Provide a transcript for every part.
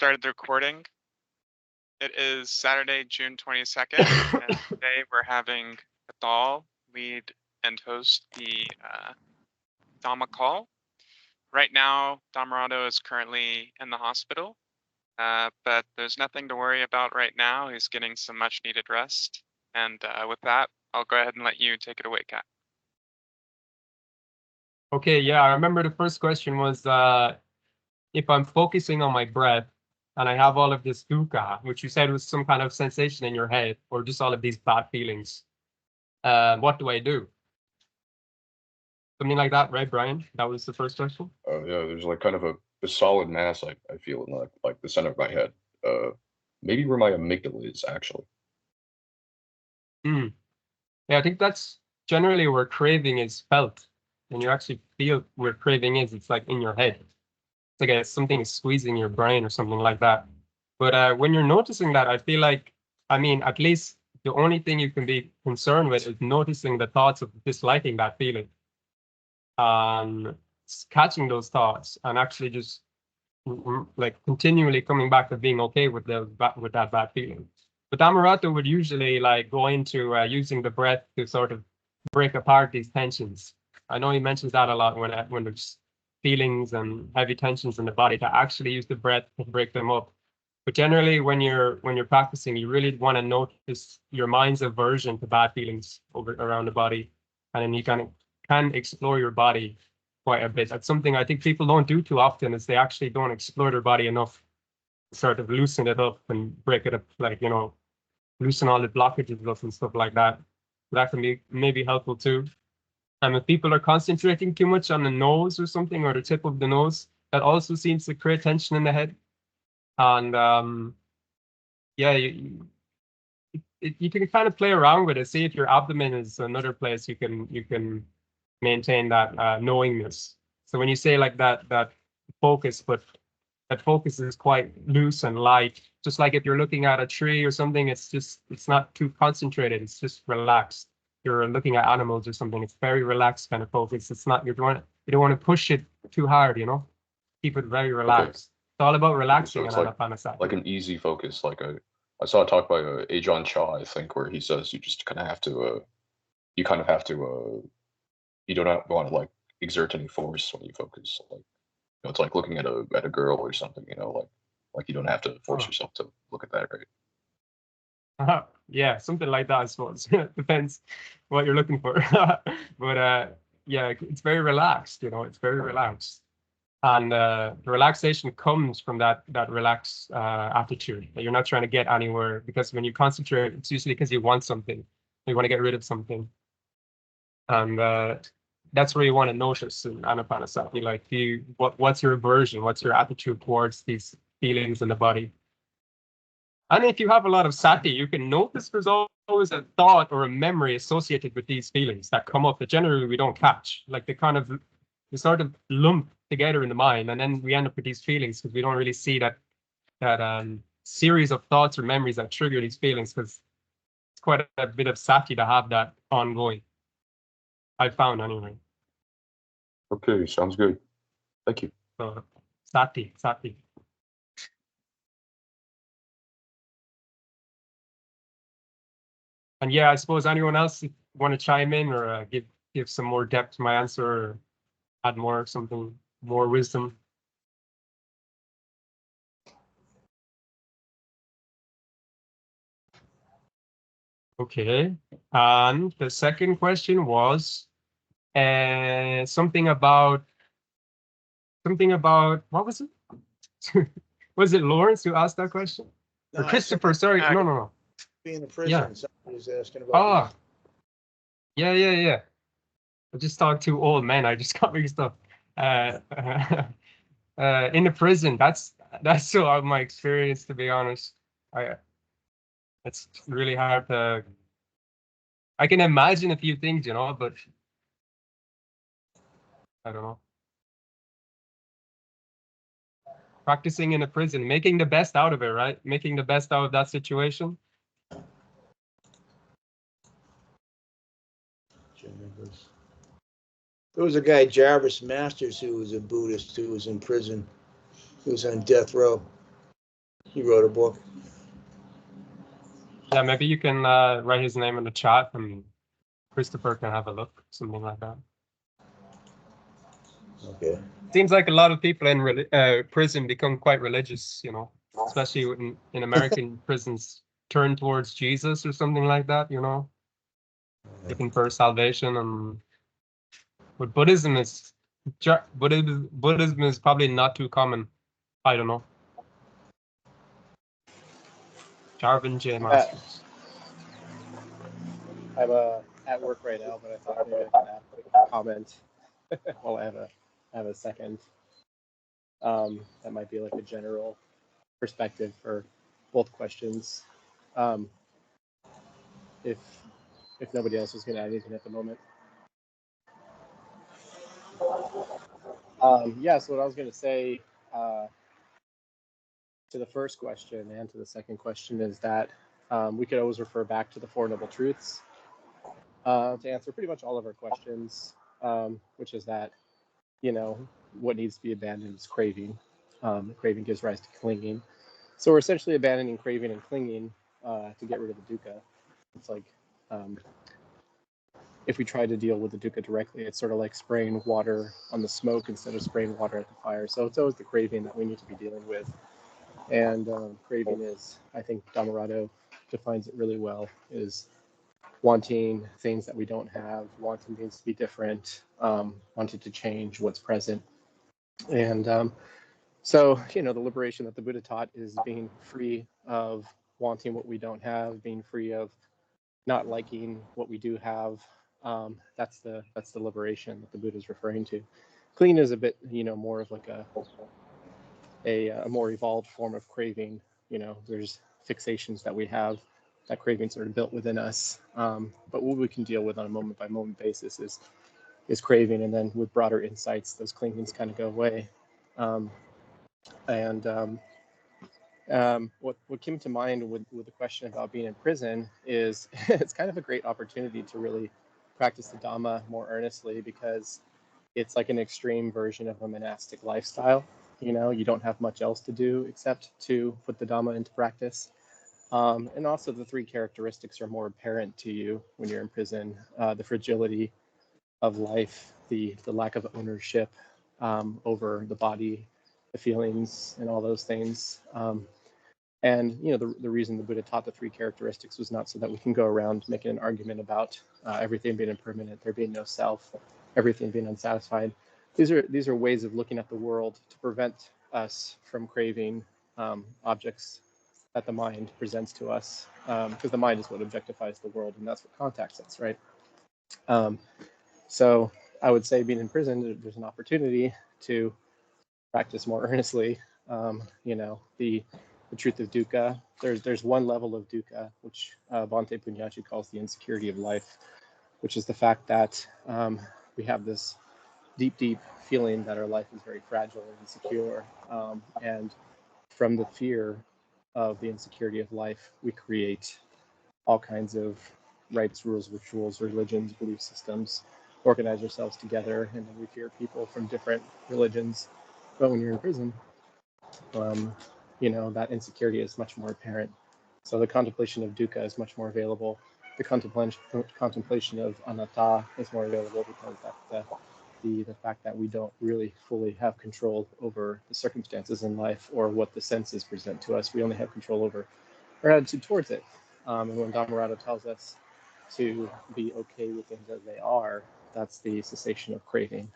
started the recording. It is Saturday, June 22nd, and today we're having Cathal lead and host the Dhamma Call. Right now, Dhammarato is currently in the hospital, but there's nothing to worry about right now. He's getting some much needed rest. And with that, I'll go ahead and let you take it away, Kat. Okay, yeah, I remember the first question was if I'm focusing on my breath and I have all of this dukkha, which you said was some kind of sensation in your head or just all of these bad feelings, what do I do? Something like that, right, Brian? That was the first question? Yeah, there's like kind of a solid mass I feel in like the center of my head. Maybe where my amygdala is, actually. Yeah, I think that's generally where craving is felt. When you actually feel where craving is, it's like in your head. It's like something is squeezing your brain or something like that. But when you're noticing that, I feel like, I mean, at least the only thing you can be concerned with is noticing the thoughts of disliking that feeling. Catching those thoughts and actually just like continually coming back to being okay with that bad feeling. But Dhammarato would usually like go into using the breath to sort of break apart these tensions. I know he mentions that a lot when there's feelings and heavy tensions in the body, to actually use the breath to break them up. But generally, when you're practicing, you really want to notice your mind's aversion to bad feelings around the body, and then you can explore your body quite a bit. That's something I think people don't do too often, is they actually don't explore their body enough to sort of loosen it up and break it up, like, you know, loosen all the blockages up and stuff like that. That can be maybe helpful too. And if people are concentrating too much on the nose or something, or the tip of the nose, that also seems to create tension in the head. And yeah, you can kind of play around with it. See if your abdomen is another place you can maintain that knowingness. So when you say like that focus, but that focus is quite loose and light, just like if you're looking at a tree or something, it's not too concentrated, it's just relaxed. You're looking at animals or something, it's very relaxed kind of focus. It's not, you don't want to push it too hard, you know? Keep it very relaxed. Okay. It's all about relaxing. So it's in Anapanasati. Like an easy focus. I saw a talk by Ajahn Chah, I think, where he says you just kind of have to you don't want to like exert any force when you focus. Like, you know, it's like looking at a girl or something, you know, like you don't have to force yourself to look at that, right? Yeah, something like that, I suppose. Depends what you're looking for. But yeah, it's very relaxed, you know, it's very relaxed. And the relaxation comes from that relaxed attitude, that you're not trying to get anywhere, because when you concentrate, it's usually because you want something. You want to get rid of something. And that's where you want to notice in Anapanasati. Like, what's your aversion? What's your attitude towards these feelings in the body? And if you have a lot of sati, you can notice there's always a thought or a memory associated with these feelings that come up that generally we don't catch. Like they sort of lump together in the mind, and then we end up with these feelings because we don't really see that series of thoughts or memories that trigger these feelings, because it's quite a bit of sati to have that ongoing. I found anyway. Okay, sounds good. Thank you. Sati. And yeah, I suppose anyone else want to chime in or give some more depth to my answer, or add more wisdom. Okay, and the second question was something about what was it? Was it Lawrence who asked that question? No, or Christopher? Sorry, no. Being in prison, yeah. Somebody was asking about. Oh, yeah. I just talked to old men. I just got mixed up. In the prison, that's so my experience, to be honest. It's really hard to. I can imagine a few things, you know, but I don't know. Practicing in a prison, making the best out of it, right? Making the best out of that situation. There was a guy, Jarvis Masters, who was a Buddhist, who was in prison. He was on death row. He wrote a book. Yeah, maybe you can write his name in the chat and Christopher can have a look, something like that. Okay. Seems like a lot of people in prison become quite religious, you know, especially in American prisons, turn towards Jesus or something like that, you know, looking for salvation. And but Buddhism is probably not too common. I don't know. Jarvin J. Masters. I'm at work right now, but I thought maybe I could add a quick comment while I have a second. That might be like a general perspective for both questions. If nobody else is going to add anything at the moment. Yeah, so what I was going to say to the first question and to the second question is that we could always refer back to the Four Noble Truths to answer pretty much all of our questions, which is that, you know, what needs to be abandoned is craving. Craving gives rise to clinging. So we're essentially abandoning craving and clinging to get rid of the dukkha. It's like if we try to deal with the dukkha directly, it's sort of like spraying water on the smoke instead of spraying water at the fire. So it's always the craving that we need to be dealing with. And craving is, I think Dhammarato defines it really well, is wanting things that we don't have, wanting things to be different, wanting to change what's present. And so, you know, the liberation that the Buddha taught is being free of wanting what we don't have, being free of not liking what we do have. That's the liberation that the Buddha is referring to. Clinging is a bit, you know, more of like a more evolved form of craving. You know, there's fixations that we have, that cravings are built within us. But what we can deal with on a moment by moment basis is craving, and then with broader insights, those clingings kind of go away. What came to mind with the question about being in prison is it's kind of a great opportunity to really practice the Dhamma more earnestly, because it's like an extreme version of a monastic lifestyle. You know, you don't have much else to do except to put the Dhamma into practice. And also the three characteristics are more apparent to you when you're in prison. The fragility of life, the lack of ownership over the body, the feelings, and all those things. And, you know, the reason the Buddha taught the three characteristics was not so that we can go around making an argument about everything being impermanent, there being no self, everything being unsatisfied. These are ways of looking at the world to prevent us from craving objects that the mind presents to us, because the mind is what objectifies the world, and that's what contacts us, right? So I would say, being in prison, there's an opportunity to practice more earnestly. You know, the truth of dukkha. There's one level of dukkha, which Bhante Punyachi calls the insecurity of life, which is the fact that we have this deep feeling that our life is very fragile and insecure. And from the fear of the insecurity of life, we create all kinds of rites, rules, rituals, religions, belief systems, organize ourselves together, and then we fear people from different religions. But when you're in prison, you know, that insecurity is much more apparent. So the contemplation of dukkha is much more available. The contemplation of anatta is more available, because that's the fact that we don't really fully have control over the circumstances in life or what the senses present to us. We only have control over our attitude towards it. And when Dhammarato tells us to be okay with things as they are, that's the cessation of craving,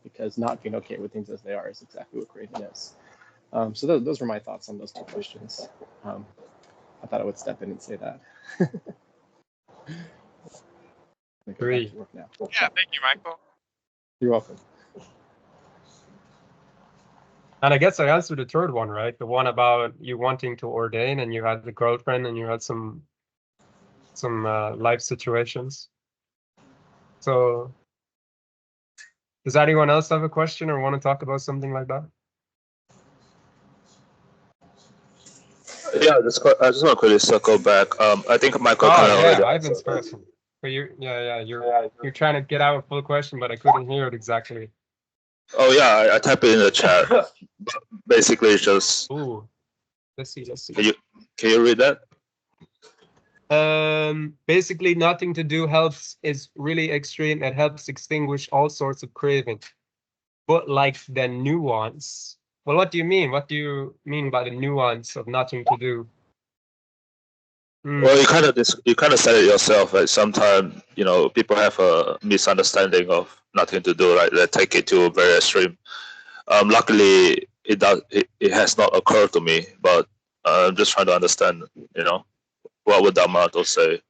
because not being okay with things as they are is exactly what craving is. So those were my thoughts on those two questions. I thought I would step in and say that. Great. Yeah, thank you, Michael. You're welcome. And I guess I answered the third one, right? The one about you wanting to ordain, and you had the girlfriend, and you had some life situations. So does anyone else have a question or want to talk about something like that? Yeah, I just want to quickly circle back. I think Michael kind of already. Ivan's question. But you're trying to get out a full question, but I couldn't hear it exactly. Oh yeah, I typed it in the chat. Basically, it's just Ooh. Let's see. Can you read that? Basically, nothing to do is really extreme. It helps extinguish all sorts of craving. But like the nuance. Well, what do you mean? What do you mean by the nuance of nothing to do? Well, you kind of said it yourself. Right? Sometimes people have a misunderstanding of nothing to do. Right? They take it to a very extreme. Luckily, it has not occurred to me. But I'm just trying to understand. What would Dhammarato say?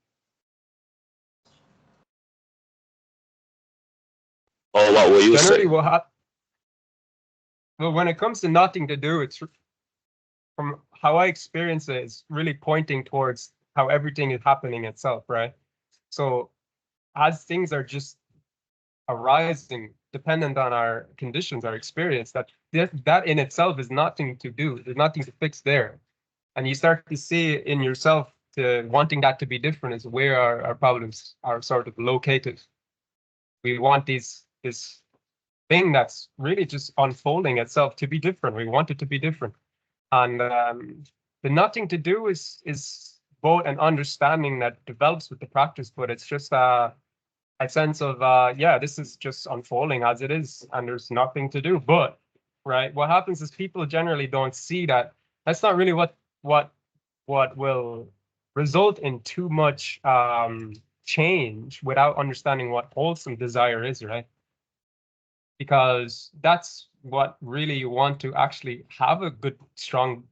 Or what will you say? Well, when it comes to nothing to do, it's from how I experience it, it's really pointing towards how everything is happening itself, right? So as things are just arising, dependent on our conditions, our experience, that in itself is nothing to do. There's nothing to fix there. And you start to see in yourself wanting that to be different is where our problems are sort of located. We want this thing that's really just unfolding itself to be different. We want it to be different. And the nothing to do is both an understanding that develops with the practice, but it's just a sense of, this is just unfolding as it is, and there's nothing to do. But, right, what happens is people generally don't see that. That's not really what will result in too much change without understanding what wholesome desire is, right? Because that's what really you want to actually have a good, strong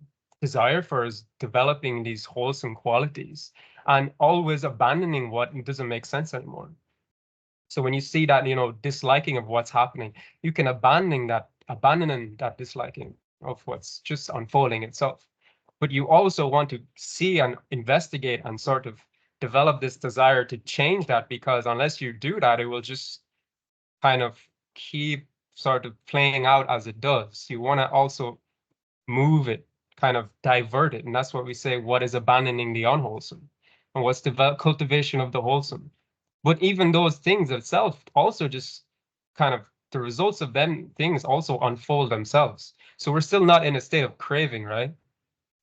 desire for, is developing these wholesome qualities and always abandoning what doesn't make sense anymore. So when you see that, disliking of what's happening, you can abandoning that disliking of what's just unfolding itself. But you also want to see and investigate and sort of develop this desire to change that, because unless you do that, it will just kind of keep sort of playing out as it does. You want to also move it, kind of divert it. And that's what we say, what is abandoning the unwholesome? And what's the cultivation of the wholesome? But even those things itself also just kind of, the results of them things also unfold themselves. So we're still not in a state of craving, right?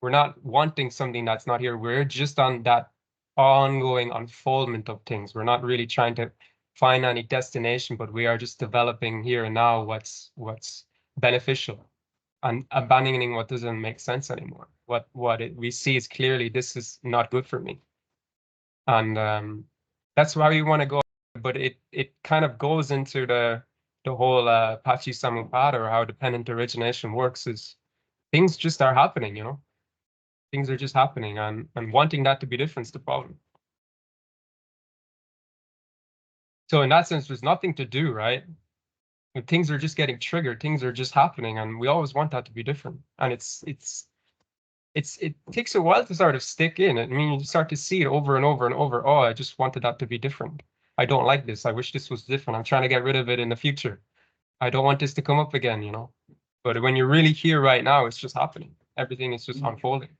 We're not wanting something that's not here. We're just on that ongoing unfoldment of things. We're not really trying to find any destination, but we are just developing here and now what's beneficial and abandoning what doesn't make sense anymore. We see is clearly, this is not good for me. And that's why we want to go, but it kind of goes into the whole Pachisamuppada, or how dependent origination works, is things just are happening, Things are just happening, and wanting that to be different is the problem. So in that sense, there's nothing to do, right? When things are just getting triggered, things are just happening, and we always want that to be different. And it takes a while to sort of stick in. I mean, you start to see it over and over and over. Oh, I just wanted that to be different. I don't like this. I wish this was different. I'm trying to get rid of it in the future. I don't want this to come up again, But when you're really here right now, it's just happening. Everything is just unfolding.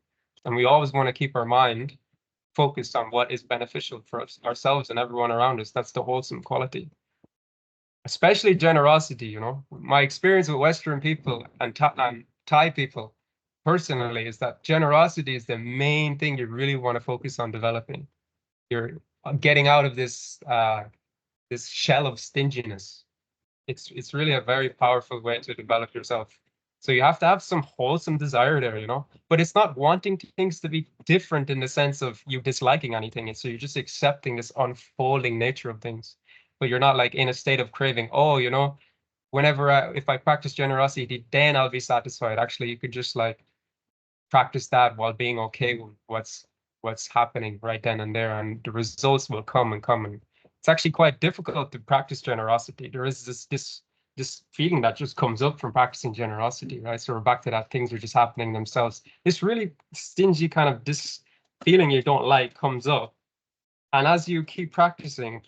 And we always want to keep our mind focused on what is beneficial for ourselves and everyone around us. That's the wholesome quality. Especially generosity, My experience with Western people and Thai people personally is that generosity is the main thing you really want to focus on developing. You're getting out of this shell of stinginess. It's really a very powerful way to develop yourself. So you have to have some wholesome desire there, But it's not wanting things to be different in the sense of you disliking anything. So you're just accepting this unfolding nature of things. But you're not like in a state of craving. Oh, whenever if I practice generosity, then I'll be satisfied. Actually, you could just like practice that while being okay with what's happening right then and there, and the results will come and come. And it's actually quite difficult to practice generosity. There is this feeling that just comes up from practicing generosity, right? So we're back to that, things are just happening themselves. This really stingy kind of this feeling you don't like comes up. And as you keep practicing,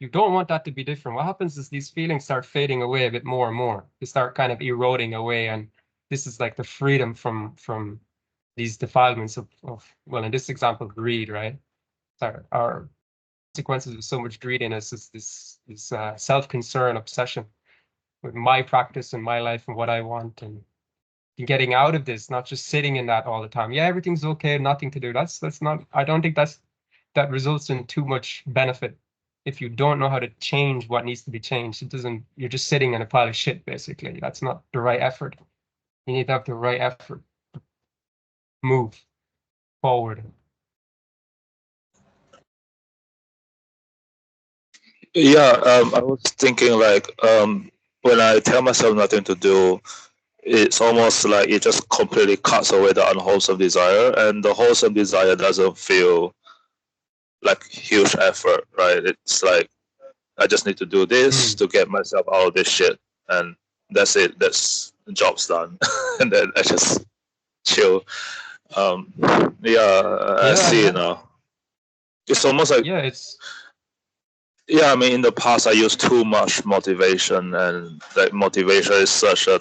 you don't want that to be different. What happens is these feelings start fading away a bit more and more. They start kind of eroding away. And this is like the freedom from these defilements of well, in this example, greed, right? Our consequences of so much greediness is this self-concern obsession with my practice and my life and what I want, and getting out of this, not just sitting in that all the time. Yeah, everything's okay, nothing to do. That's not. I don't think that results in too much benefit. If you don't know how to change what needs to be changed, it doesn't. You're just sitting in a pile of shit, basically. That's not the right effort. You need to have the right effort. Move forward. Yeah, I was thinking like when I tell myself nothing to do, it's almost like it just completely cuts away the unwholesome desire, and the wholesome desire doesn't feel like huge effort, right? It's like I just need to do this to get myself out of this shit, and that's it. That's the job's done, and then I just chill. I see it now. It's almost like I mean, in the past I used too much motivation, and that motivation is such a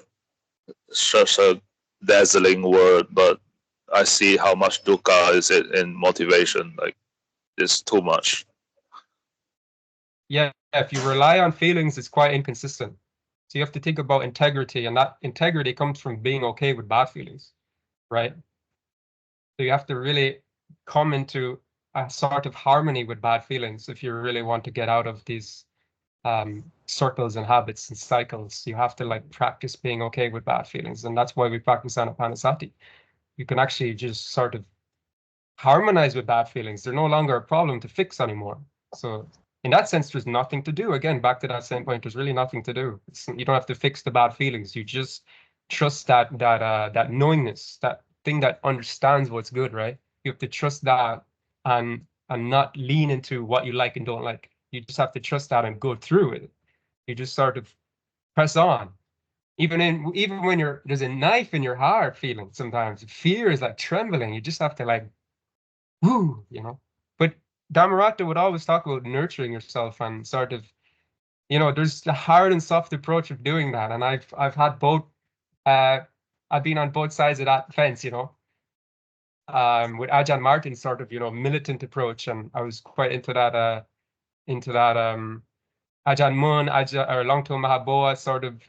dazzling word, but I see how much dukkha is it in motivation. Like it's too much. Yeah, if you rely on feelings, it's quite inconsistent. So you have to think about integrity, and that integrity comes from being okay with bad feelings, right? So you have to really come into a sort of harmony with bad feelings if you really want to get out of these circles and habits and cycles. You have to like practice being okay with bad feelings, and that's why we practice Anapanasati. You can actually just sort of harmonize with bad feelings. They're no longer a problem to fix anymore. So in that sense, there's nothing to do. Again, back to that same point, there's really nothing to do. You don't have to fix the bad feelings. You just trust that knowingness, that thing that understands what's good, right? You have to trust that and not lean into what you like and don't like. You just have to trust that and go through it. You just sort of press on. Even when there's a knife in your heart feeling sometimes, fear is like trembling. You just have to like, woo, you know. But Dhammarato would always talk about nurturing yourself and sort of, there's the hard and soft approach of doing that. And I've had both. I've been on both sides of that fence, with Ajahn Martin's sort of, militant approach, and I was quite into that. Ajahn Mun, or Longto Mahaboa sort of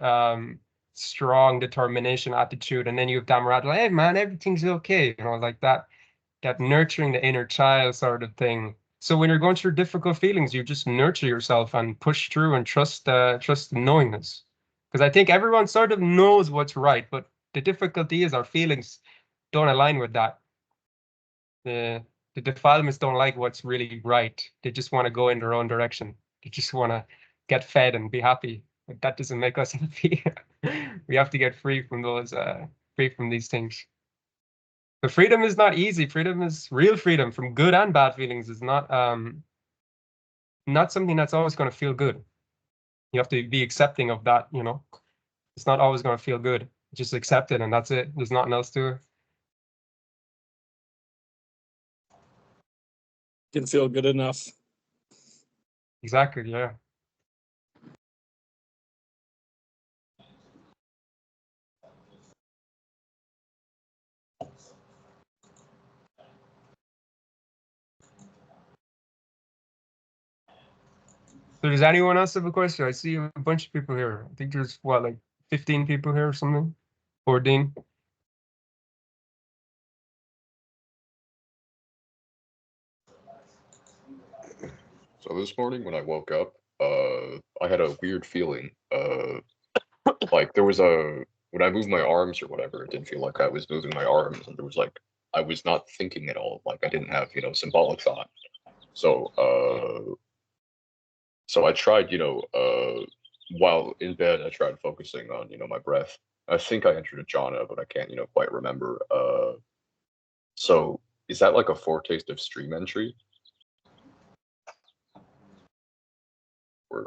strong determination attitude, and then you have Dhammarato, hey man, everything's okay, like that nurturing the inner child sort of thing. So when you're going through difficult feelings, you just nurture yourself and push through and trust the knowingness. Because I think everyone sort of knows what's right, but the difficulty is our feelings don't align with that. The defilements don't like what's really right. They just want to go in their own direction. They just want to get fed and be happy. But that doesn't make us happy. We have to get free from these things. But freedom is not easy. Freedom is real freedom from good and bad feelings is not something that's always going to feel good. You have to be accepting of that, It's not always going to feel good. Just accept it and that's it. There's nothing else to it. Can feel good enough. Exactly, yeah. So does anyone else have a question? I see a bunch of people here. I think there's like 15 people here or something. 14. So this morning when I woke up, I had a weird feeling. Like there was when I moved my arms or whatever, it didn't feel like I was moving my arms, and there was like I was not thinking at all. Like I didn't have symbolic thought. So so I tried while in bed I tried focusing on my breath. I think I entered a jhana, but I can't quite remember. So is that like a foretaste of stream entry? Or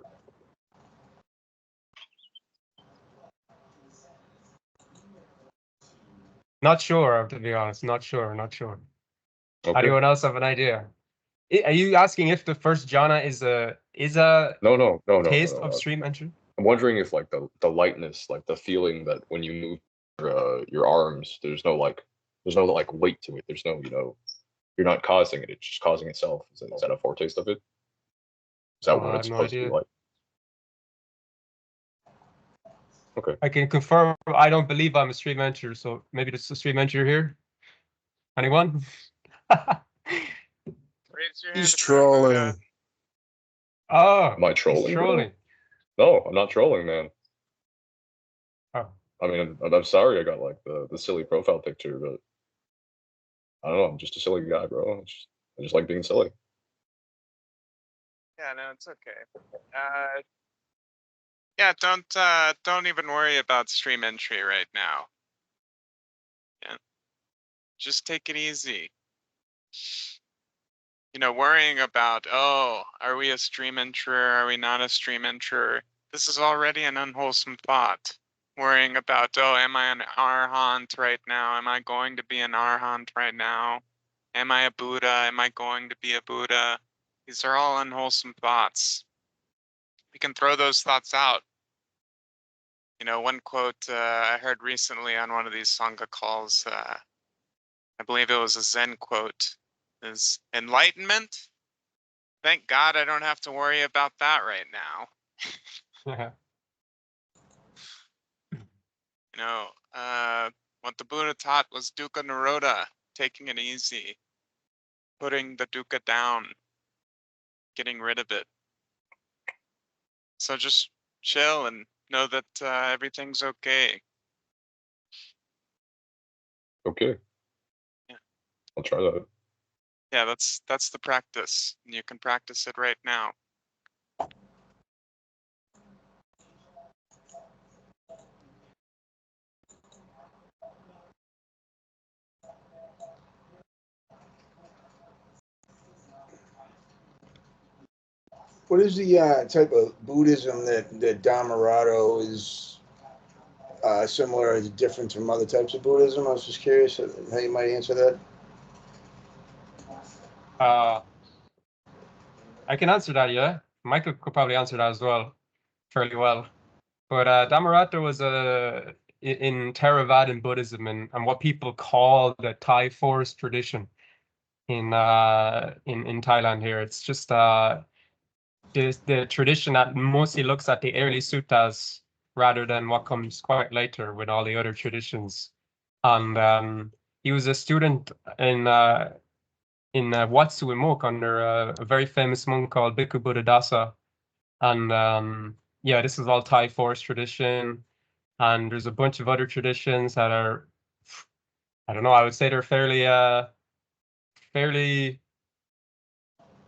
Not sure, to be honest. Not sure. okay. Anyone else have an idea? Are you asking if the first jhana is a no, taste of stream entry? I'm wondering if like the lightness, like the feeling that when you move your arms, there's no weight to it. There's no you're not causing it. It's just causing itself. Is that a foretaste of it? Is that what it's supposed to be like? Okay. I can confirm I don't believe I'm a stream enterer, so maybe there's a stream enterer here. Anyone? Raise your hand He's if you're a Buddha. trolling. Oh, Am I he's trolling? bro? trolling. No, I'm not trolling, man. Oh. I mean, I'm sorry I got like the silly profile picture, but I don't know. I'm just a silly guy, bro. I just like being silly. Yeah, no, it's okay. Yeah, don't even worry about stream entry right now. Yeah, just take it easy. You know, worrying about, oh, are we a stream enterer? Are we not a stream enterer? This is already an unwholesome thought. Worrying about, oh, am I an arahant right now? Am I going to be an arahant right now? Am I a Buddha? Am I going to be a Buddha? These are all unwholesome thoughts. We can throw those thoughts out. You know, one quote I heard recently on one of these Sangha calls, I believe it was a Zen quote, is Enlightenment? Thank God I don't have to worry about that right now. You know, what the Buddha taught was Dukkha Nirodha, taking it easy, putting the Dukkha down, getting rid of it. So just chill and know that everything's okay. Okay. Yeah. I'll try that. Yeah, that's the practice. And you can practice it right now. What is the type of Buddhism that Dhammarato is similar or different from other types of Buddhism? I was just curious how you might answer that. I can answer that, yeah. Michael could probably answer that as well, fairly well. But Dhammarato was in Theravadan Buddhism and what people call the Thai forest tradition in Thailand here. It's just the tradition that mostly looks at the early suttas rather than what comes quite later with all the other traditions. And he was a student in Wat Suimok under a very famous monk called Bhikkhu Buddhadasa. And yeah, this is all Thai forest tradition. And there's a bunch of other traditions that are, I don't know, I would say they're fairly,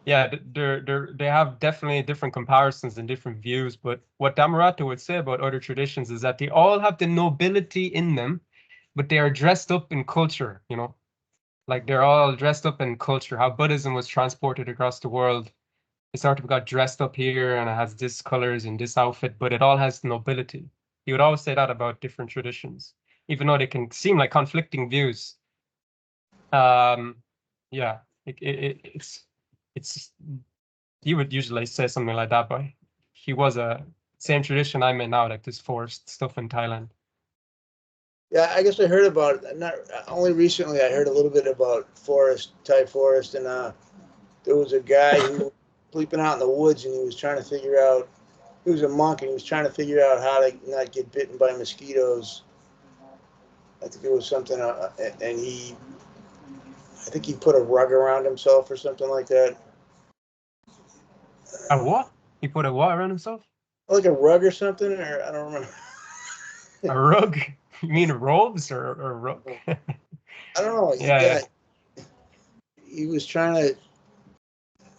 yeah, they have definitely different comparisons and different views. But what Dhammarato would say about other traditions is that they all have the nobility in them, but they are dressed up in culture, you know, like they're all dressed up in culture, how Buddhism was transported across the world. It sort of got dressed up here and it has this colors and this outfit, but it all has nobility. He would always say that about different traditions, even though they can seem like conflicting views. Yeah, it's he would usually say something like that, but he was a same tradition I'm in now, like this forest stuff in Thailand. Yeah, I guess I heard about it. Not only recently. I heard a little bit about Thai forest, and there was a guy who was sleeping out in the woods, and he was trying to figure out. He was a monk, and he was trying to figure out how to not get bitten by mosquitoes. I think it was something, and I think he put a rug around himself or something like that. A what? He put a what around himself? Like a rug or something, or I don't remember. A rug? You mean robes or rug? I don't know. Yeah. He was trying to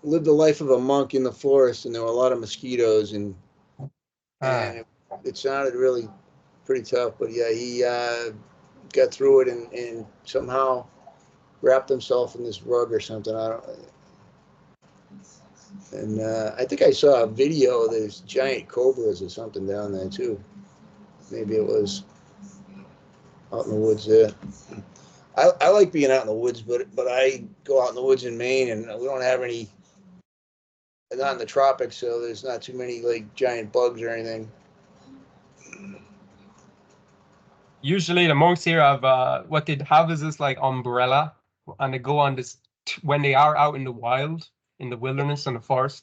live the life of a monk in the forest, and there were a lot of mosquitoes, and it sounded really pretty tough. But yeah, he got through it and somehow wrapped himself in this rug or something. I don't. And I think I saw a video of there's giant cobras or something down there too. Maybe it was out in the woods there. I like being out in the woods, but I go out in the woods in Maine, and we don't have any. Not in the tropics, so there's not too many like giant bugs or anything. Usually the monks here have what they have is this like umbrella, and they go on this when they are out in the wild, in the wilderness and the forest.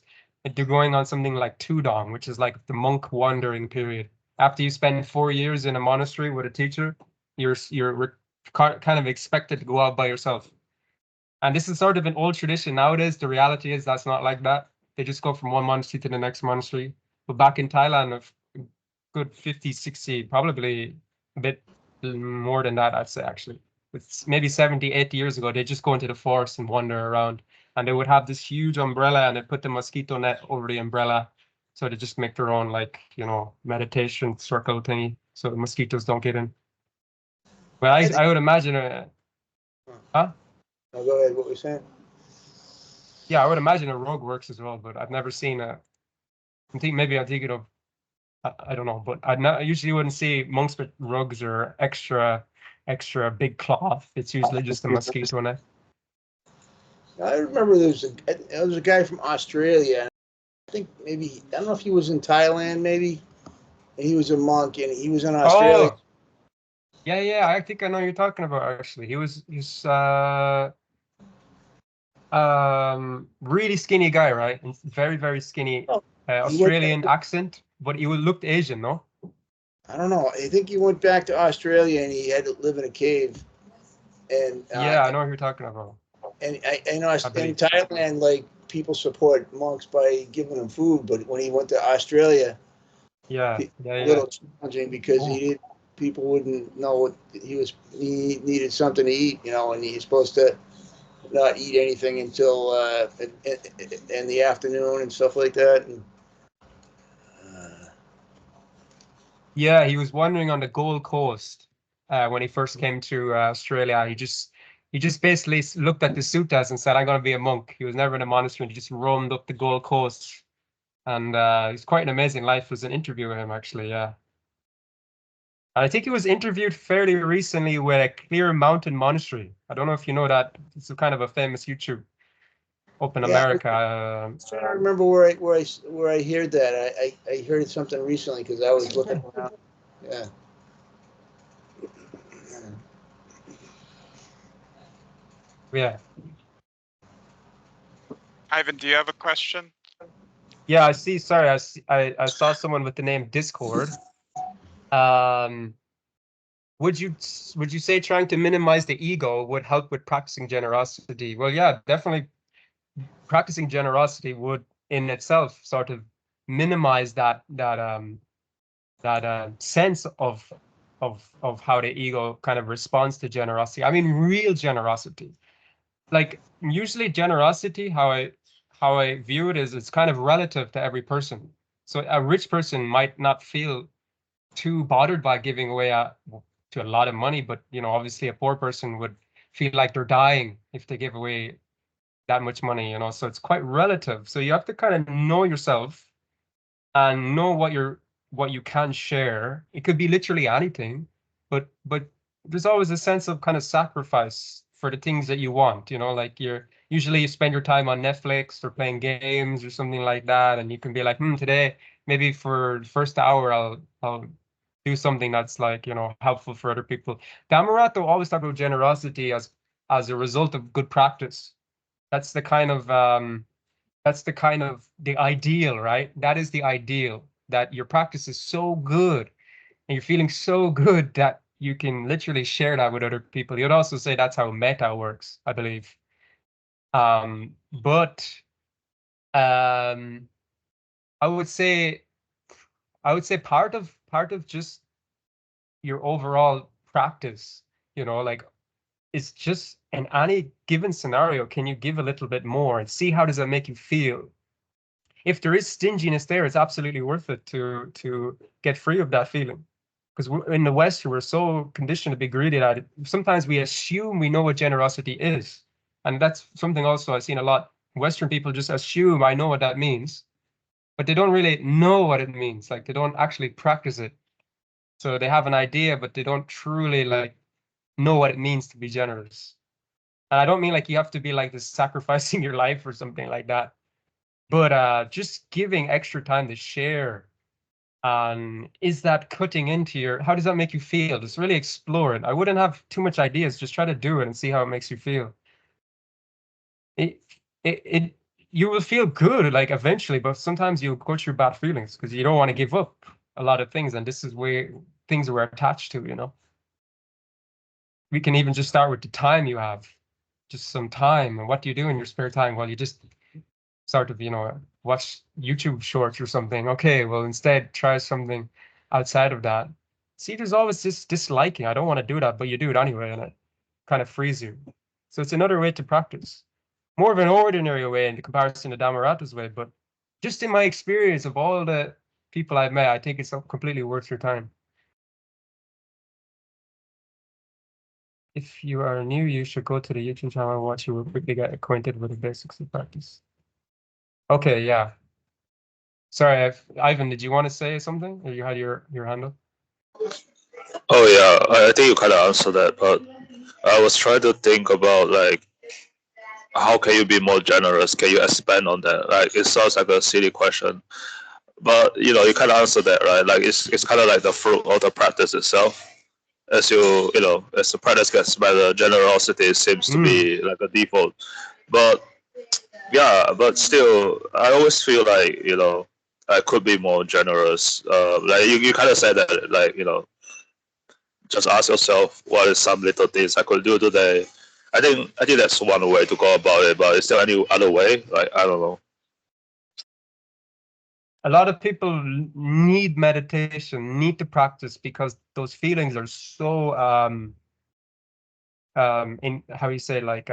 They're going on something like Tudong, which is like the monk wandering period. after you spend 4 years in a monastery with a teacher, you're kind of expected to go out by yourself. And this is sort of an old tradition. Nowadays, the reality is that's not like that. They just go from one monastery to the next monastery. But back in Thailand, a good 50, 60, probably a bit more than that, I'd say, actually. It's maybe 70, 80 years ago, they just go into the forest and wander around. And they would have this huge umbrella and they put the mosquito net over the umbrella. So they just make their own, like, you know, meditation circle thingy so the mosquitoes don't get in. But I would imagine huh? No, go ahead. What were you saying? Yeah, I would imagine a rogue works as well, but I've never seen a. I think maybe I'm thinking of. I don't know, but I usually wouldn't see monks with rugs or extra big cloth. It's usually just a mosquito net. I remember there was a guy from Australia. I think maybe I don't know if he was in Thailand. Maybe he was a monk and he was in Australia. Oh, yeah. I think I know who you're talking about. Actually, he's really skinny guy, right? And very, very skinny, Australian accent, but he looked Asian, no? I don't know. I think he went back to Australia and he had to live in a cave. And yeah, I know who you're talking about. And I know in Thailand, like people support monks by giving them food, but when he went to Australia, a little challenging because people wouldn't know what he needed something to eat, you know, and he's supposed to not eat anything until in the afternoon and stuff like that. And, yeah, he was wandering on the Gold Coast when he first came to Australia. He just basically looked at the suttas and said, "I'm going to be a monk." He was never in a monastery. He just roamed up the Gold Coast, and it's quite an amazing life. There's an interview with him actually. Yeah. I think he was interviewed fairly recently with a Clear Mountain Monastery. I don't know if you know that. It's a kind of a famous YouTube up in America. I'm trying to remember where I heard that. I heard something recently because I was looking around. Yeah. Yeah. Ivan, do you have a question? Yeah, I see. Sorry, I saw someone with the name Discord. Would you say trying to minimize the ego would help with practicing generosity? Well, yeah, definitely. Practicing generosity would, in itself, sort of minimize that sense of how the ego kind of responds to generosity. I mean, real generosity. Like usually, generosity, how I view it is, it's kind of relative to every person. So a rich person might not feel too bothered by giving away to a lot of money, but you know, obviously, a poor person would feel like they're dying if they give away that much money, you know. So it's quite relative. So you have to kind of know yourself and know what you can share. It could be literally anything, but there's always a sense of kind of sacrifice for the things that you want, you know, like usually you spend your time on Netflix or playing games or something like that, and you can be like, today maybe for the first hour I'll do something that's like, you know, helpful for other people. Dhammarato always talked about generosity as a result of good practice. That's the kind of the ideal, right? That is the ideal, that your practice is so good and you're feeling so good that you can literally share that with other people. You'd also say that's how metta works, I believe. But I would say part of just your overall practice, you know, like, it's just in any given scenario, can you give a little bit more and see how does that make you feel? If there is stinginess there, it's absolutely worth it to get free of that feeling. Because in the West, we're so conditioned to be greedy that sometimes we assume we know what generosity is. And that's something also I've seen a lot. Western people just assume I know what that means, but they don't really know what it means. Like, they don't actually practice it. So they have an idea, but they don't truly like know what it means to be generous. And I don't mean like you have to be like this sacrificing your life or something like that, but just giving extra time to share. Is that cutting into how does that make you feel? Just really explore it. I wouldn't have too much ideas. Just try to do it and see how it makes you feel. You will feel good like eventually, but sometimes you'll go through bad feelings because you don't want to give up. a lot of things, and this is where things we're attached to, you know. We can even just start with the time you have, just some time, and what do you do in your spare time? Well, you just sort of, you know, watch YouTube shorts or something. Okay, well, instead try something outside of that. See, there's always this disliking. I don't want to do that, but you do it anyway, and it kind of frees you. So it's another way to practice. More of an ordinary way in comparison to Dhammarato's way, but just in my experience of all the people I've met, I think it's completely worth your time. If you are new, you should go to the YouTube channel and watch. You will quickly get acquainted with the basics of practice. Okay, yeah. Sorry, Ivan, did you want to say something? Or you had your hand up? Oh yeah, I think you kind of answered that, but I was trying to think about like how can you be more generous? Can you expand on that? Like it sounds like a silly question, but you know you kind of answered that, right? Like it's kind of like the fruit of the practice itself. As you know, as the practice gets better, generosity seems to be like a default. But yeah, but still, I always feel like, you know, I could be more generous. Like you kind of said that, like, you know, just ask yourself what is some little things I could do today. I think that's one way to go about it. But is there any other way? Like I don't know. A lot of people need meditation, need to practice because those feelings are so in how you say, like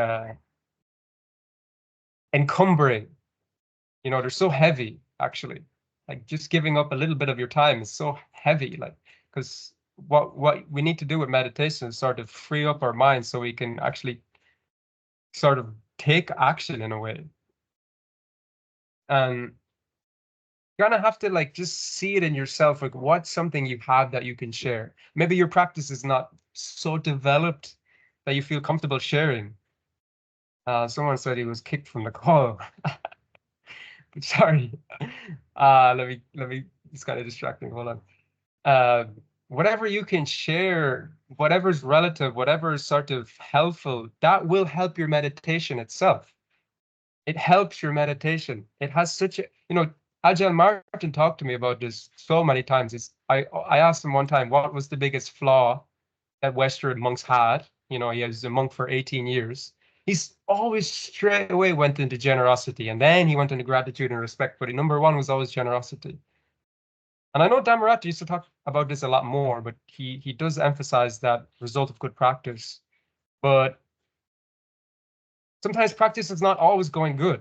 encumbering. You know, they're so heavy actually. Like just giving up a little bit of your time is so heavy, like, because what we need to do with meditation is sort of free up our minds so we can actually sort of take action in a way. And you're gonna have to like just see it in yourself, like what's something you have that you can share. Maybe your practice is not so developed that you feel comfortable sharing. Someone said he was kicked from the call. Sorry. Let me, it's kind of distracting. Hold on. Whatever you can share, whatever's relative, whatever is sort of helpful, that will help your meditation itself. It helps your meditation. It has such a, you know, Ajahn Martin talked to me about this so many times. I asked him one time, what was the biggest flaw that Western monks had? You know, he was a monk for 18 years. He's always straight away went into generosity, and then he went into gratitude and respect. But number one was always generosity. And I know Dhammarato used to talk about this a lot more, but he does emphasize that result of good practice. But sometimes practice is not always going good.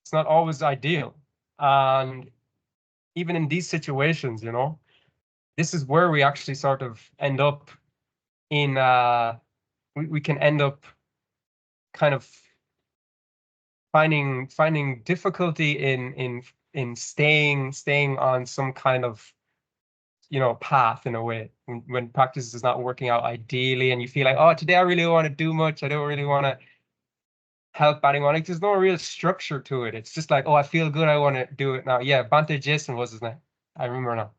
It's not always ideal. And even in these situations, you know, this is where we actually sort of end up in, we can end up kind of finding difficulty in staying on some kind of, you know, path in a way when practice is not working out ideally, and you feel like, oh, today I really want to do much. I don't really want to help anyone. Like, there's no real structure to it. It's just like, oh, I feel good. I want to do it now. Yeah, Bante Jason was his name. I remember now.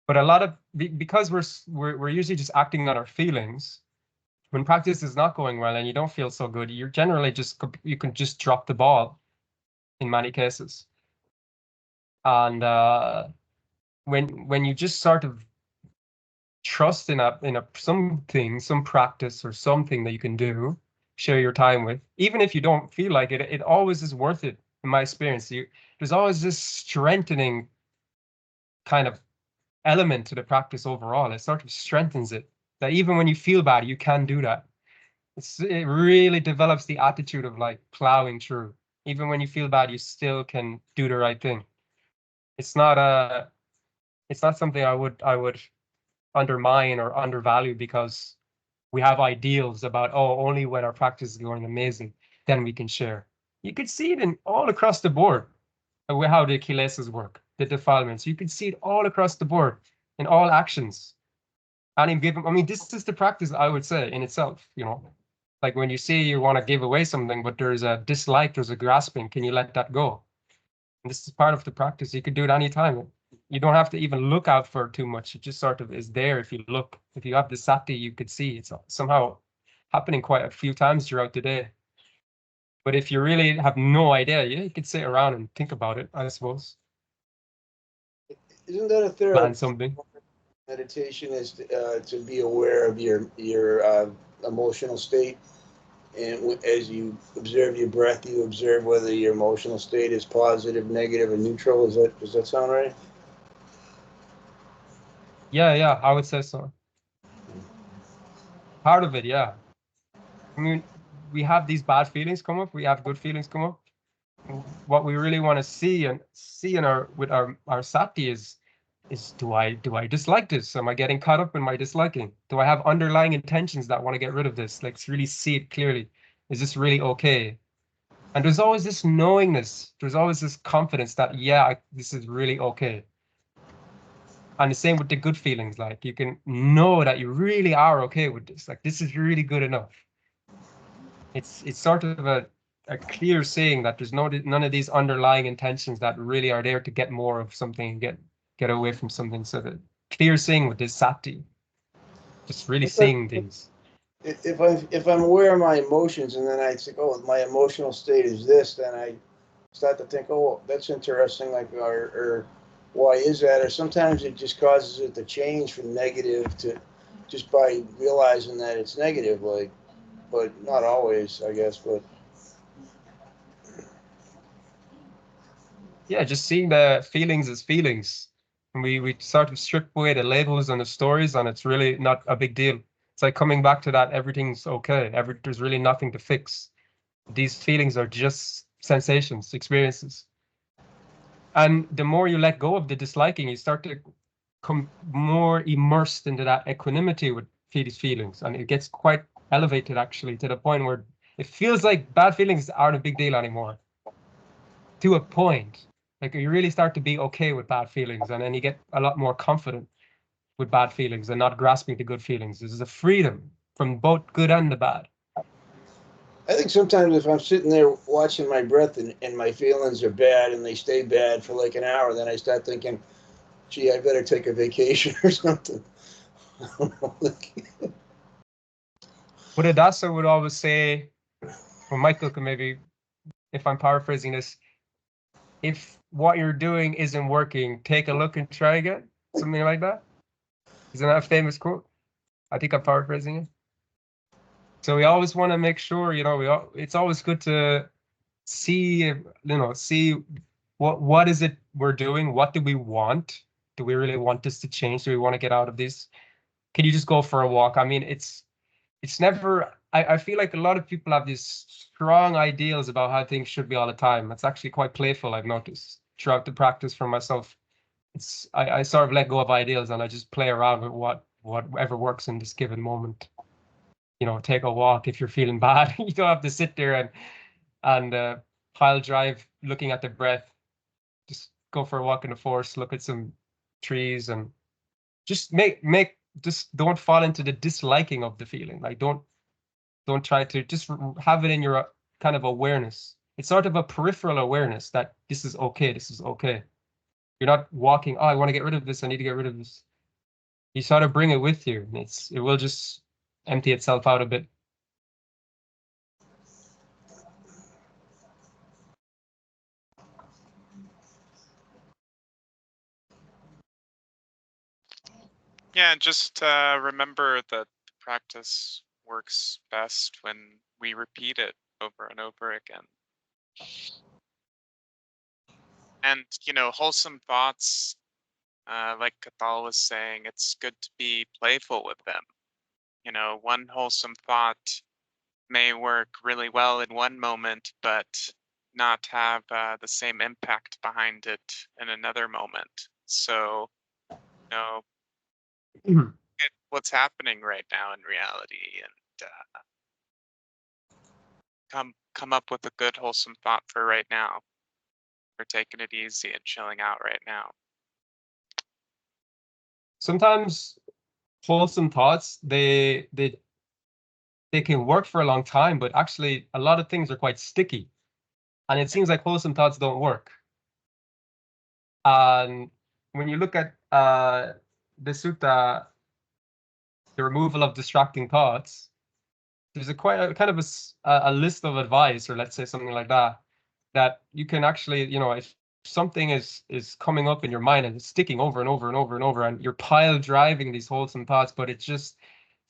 But a lot of, because we're usually just acting on our feelings. When practice is not going well and you don't feel so good, you're generally just, you can just drop the ball in many cases. And when you just sort of trust in something, some practice or something that you can do, share your time with, even if you don't feel like it, it always is worth it. In my experience, there's always this strengthening kind of element to the practice overall. It sort of strengthens it, that even when you feel bad, you can do that. It really develops the attitude of like plowing through. Even when you feel bad, you still can do the right thing. It's not something I would undermine or undervalue because we have ideals about, oh, only when our practice is going amazing, then we can share. You could see it in all across the board, how the kilesas work, the defilements. You can see it all across the board in all actions. And in I mean, this is the practice, I would say, in itself, you know. Like when you say you want to give away something, but there's a dislike, there's a grasping, can you let that go? And this is part of the practice. You can do it anytime. You don't have to even look out for it too much. It just sort of is there if you look. If you have the sati, you could see it's somehow happening quite a few times throughout the day. But if you really have no idea, yeah, you could sit around and think about it, I suppose. Isn't that a plan third something. meditation is to be aware of your emotional state, and as you observe your breath, you observe whether your emotional state is positive, negative, or neutral. Does that sound right? Yeah, I would say so. Part of it, yeah. I mean, we have these bad feelings come up, we have good feelings come up. What we really want to see in our sati is do I dislike this? Am I getting caught up in my disliking? Do I have underlying intentions that want to get rid of this? Let's really see it clearly. Is this really okay? And there's always this knowingness. There's always this confidence that, yeah, this is really okay. And the same with the good feelings. Like you can know that you really are okay with this. Like this is really good enough. It's sort of a clear saying that there's none of these underlying intentions that really are there to get more of something and get away from something. So the clear saying with this sati, just really seeing things. If I'm aware of my emotions and then I think, oh, my emotional state is this, then I start to think, oh, that's interesting, like, or why is that? Or sometimes it just causes it to change from negative to just by realizing that it's negative, like, but not always, I guess, but. Yeah, just seeing the feelings as feelings. And we sort of strip away the labels and the stories, and it's really not a big deal. It's like coming back to that everything's okay. There's really nothing to fix. These feelings are just sensations, experiences. And the more you let go of the disliking, you start to come more immersed into that equanimity with these feelings. And it gets quite elevated, actually, to the point where it feels like bad feelings aren't a big deal anymore. To a point. Like you really start to be okay with bad feelings, and then you get a lot more confident with bad feelings and not grasping the good feelings. This is a freedom from both good and the bad. I think sometimes if I'm sitting there watching my breath and my feelings are bad and they stay bad for like an hour, then I start thinking, gee, I better take a vacation or something. Buddhadasa would always say, or Michael can maybe, if I'm paraphrasing this, if what you're doing isn't working, take a look and try again. Something like that. Isn't that a famous quote? I think I'm paraphrasing it. So we always want to make sure, it's always good to see what is it we're doing? What do we want? Do we really want this to change? Do we want to get out of this? Can you just go for a walk? I mean, it's never, I feel like a lot of people have these strong ideals about how things should be all the time. It's actually quite playful, I've noticed throughout the practice for myself. I sort of let go of ideals and I just play around with whatever works in this given moment. Take a walk if you're feeling bad. You don't have to sit there and pile drive looking at the breath. Just go for a walk in the forest, look at some trees, and just just don't fall into the disliking of the feeling. Like don't try to, just have it in your kind of awareness. It's sort of a peripheral awareness that this is okay, this is okay. You're not walking, oh, I want to get rid of this, I need to get rid of this. You sort of bring it with you, and it will just empty itself out a bit. Yeah, just remember that the practice works best when we repeat it over and over again. And, wholesome thoughts, like Cathal was saying, it's good to be playful with them. One wholesome thought may work really well in one moment, but not have the same impact behind it in another moment. So, at what's happening right now in reality and come up with a good wholesome thought for right now. We're taking it easy and chilling out right now. Sometimes wholesome thoughts, they can work for a long time, but actually a lot of things are quite sticky. And it seems like wholesome thoughts don't work. And when you look at the sutta, the removal of distracting thoughts, there's quite a kind of a list of advice, or let's say something like that, that you can actually, if something is coming up in your mind and it's sticking over and over and over and over, and you're pile driving these wholesome thoughts, but it just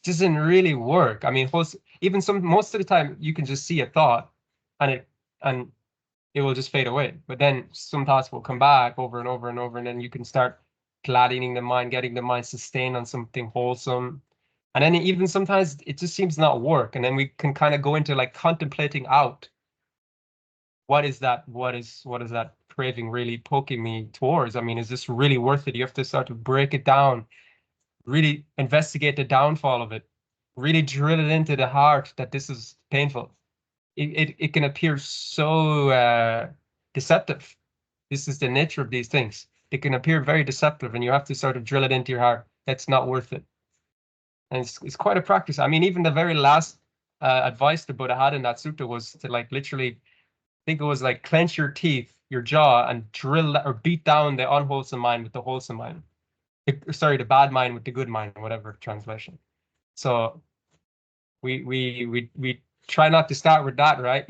doesn't really work. I mean, even most of the time you can just see a thought and it will just fade away. But then some thoughts will come back over and over and over, and then you can start gladdening the mind, getting the mind sustained on something wholesome. And then even sometimes it just seems not work. And then we can kind of go into like contemplating out. What is that craving really poking me towards? I mean, is this really worth it? You have to start to break it down, really investigate the downfall of it, really drill it into the heart that this is painful. It can appear so deceptive. This is the nature of these things. It can appear very deceptive, and you have to sort of drill it into your heart. That's not worth it. And it's quite a practice. I mean, even the very last advice the Buddha had in that sutta was to like literally, I think it was like clench your teeth, your jaw, and drill or beat down the unwholesome mind with the wholesome mind. Sorry, the bad mind with the good mind, whatever translation. So we try not to start with that, right?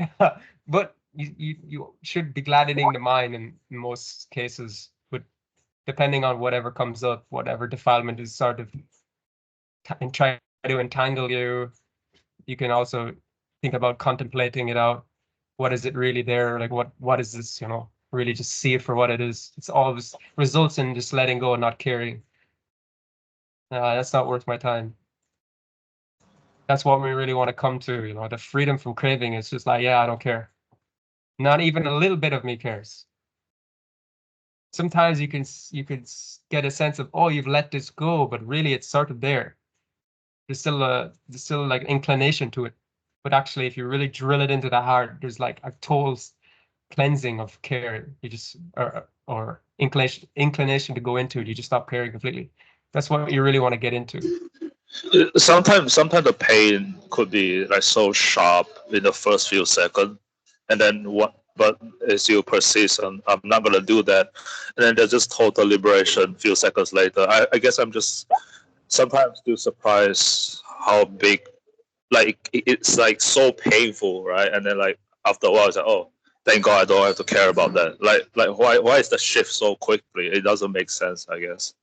But you should be gladdening the mind in most cases, but depending on whatever comes up, whatever defilement is sort of and try to entangle you, you can also think about contemplating it out. What is it really there? Like what is this, really just see it for what it is. It's always results in just letting go and not caring. That's not worth my time. That's what we really want to come to, the freedom from craving is just like, yeah, I don't care. Not even a little bit of me cares. Sometimes you could get a sense of, oh, you've let this go, but really it's sort of there. There's still like inclination to it. But actually, if you really drill it into the heart, there's like a total cleansing of care. You just or inclination to go into it. You just stop caring completely. That's what you really want to get into. Sometimes the pain could be like so sharp in the first few seconds, and then but as you persist, I'm not gonna do that, and then there's just total liberation a few seconds later. I guess I'm just sometimes still surprised how big, like it's like so painful, right? And then like after a while, it's like, oh, thank God I don't have to care about that. Like why is the shift so quickly? It doesn't make sense, I guess.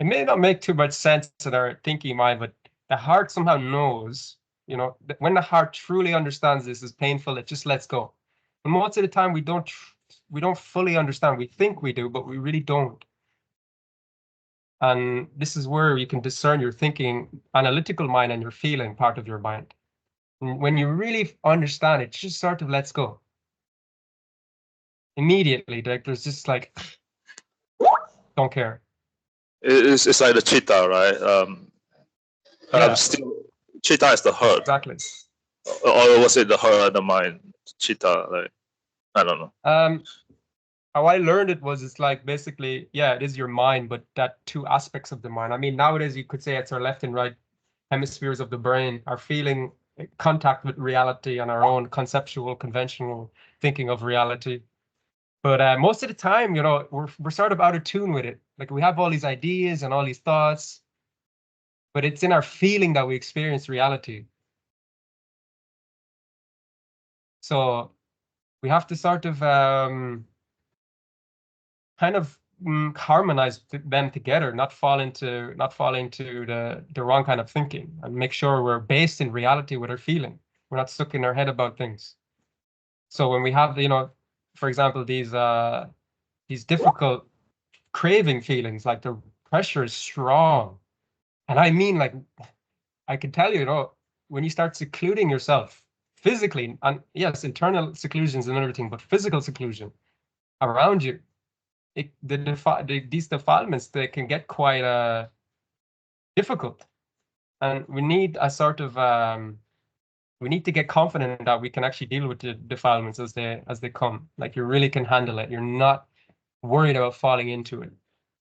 It may not make too much sense in our thinking mind, but the heart somehow knows, when the heart truly understands this is painful, it just lets go. And most of the time we don't fully understand. We think we do, but we really don't. And this is where you can discern your thinking, analytical mind, and your feeling part of your mind. And when you really understand it, just sort of lets go. Immediately, like there's just like, don't care. It's like the chitta, right? Yeah. Chitta is the heart. Exactly. Or was it the heart and the mind? Chitta, like, I don't know. How I learned it was, it's like basically, yeah, it is your mind, but that two aspects of the mind. I mean, nowadays you could say it's our left and right hemispheres of the brain, our feeling contact with reality and our own conceptual, conventional thinking of reality. But most of the time, we're sort of out of tune with it. Like we have all these ideas and all these thoughts, but it's in our feeling that we experience reality. So we have to sort of kind of harmonize them together, not fall into the wrong kind of thinking, and make sure we're based in reality with our feeling. We're not stuck in our head about things. So when we have, for example, these difficult craving feelings, like the pressure is strong, and I mean, like, I can tell you, when you start secluding yourself physically, and yes, internal seclusion is another thing, but physical seclusion around you, these defilements, they can get quite difficult, and we need a sort of we need to get confident that we can actually deal with the defilements as they come. Like you really can handle it. You're not worried about falling into it,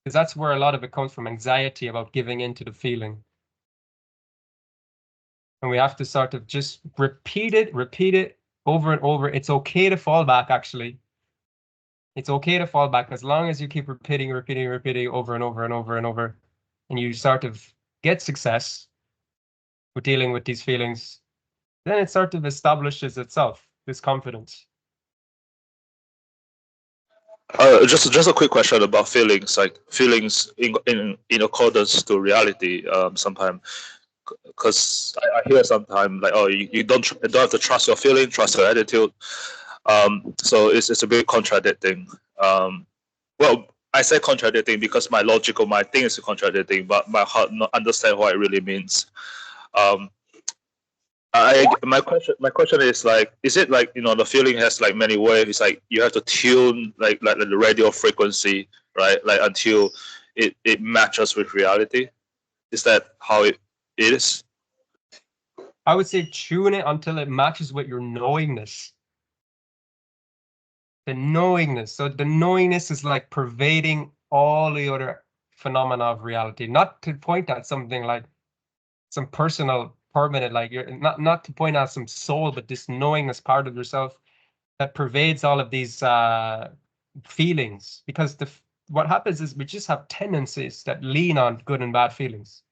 because that's where a lot of it comes from, anxiety about giving into the feeling. And we have to sort of just repeat it over and over. It's okay to fall back, actually. It's okay to fall back as long as you keep repeating over and over and over and over, and you sort of get success with dealing with these feelings. Then it sort of establishes itself, this confidence. Just a quick question about feelings, like feelings in accordance to reality. Sometimes, because I hear sometimes like, oh, you don't have to trust your feeling, trust your attitude. So it's a bit contradicting. Well, I say contradicting because my logical mind thinks it's contradicting, but my heart not understand what it really means. My question is like, is it like, the feeling has like many waves? It's like you have to tune like the radio frequency, right? Like until it matches with reality. Is that how it is? I would say tune it until it matches with your knowingness. The knowingness. So the knowingness is like pervading all the other phenomena of reality. Not to point at something like some personal, permanent, like you're not to point out some soul, but this knowingness part of yourself that pervades all of these feelings. Because what happens is we just have tendencies that lean on good and bad feelings.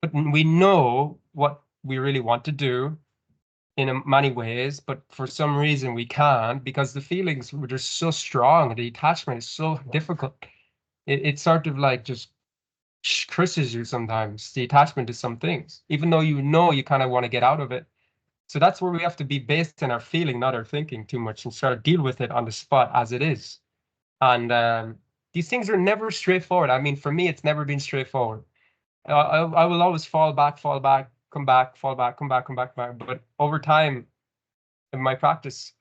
But we know what we really want to do in many ways, but for some reason we can't because the feelings were just so strong. The attachment is so difficult. It sort of like just crushes you sometimes, the attachment to some things, even though you know you kind of want to get out of it. So that's where we have to be based in our feeling, not our thinking too much, and sort of deal with it on the spot as it is. And these things are never straightforward. I mean, for me, it's never been straightforward. I will always fall back, come back, fall back, come back, come back. But over time, in my practice,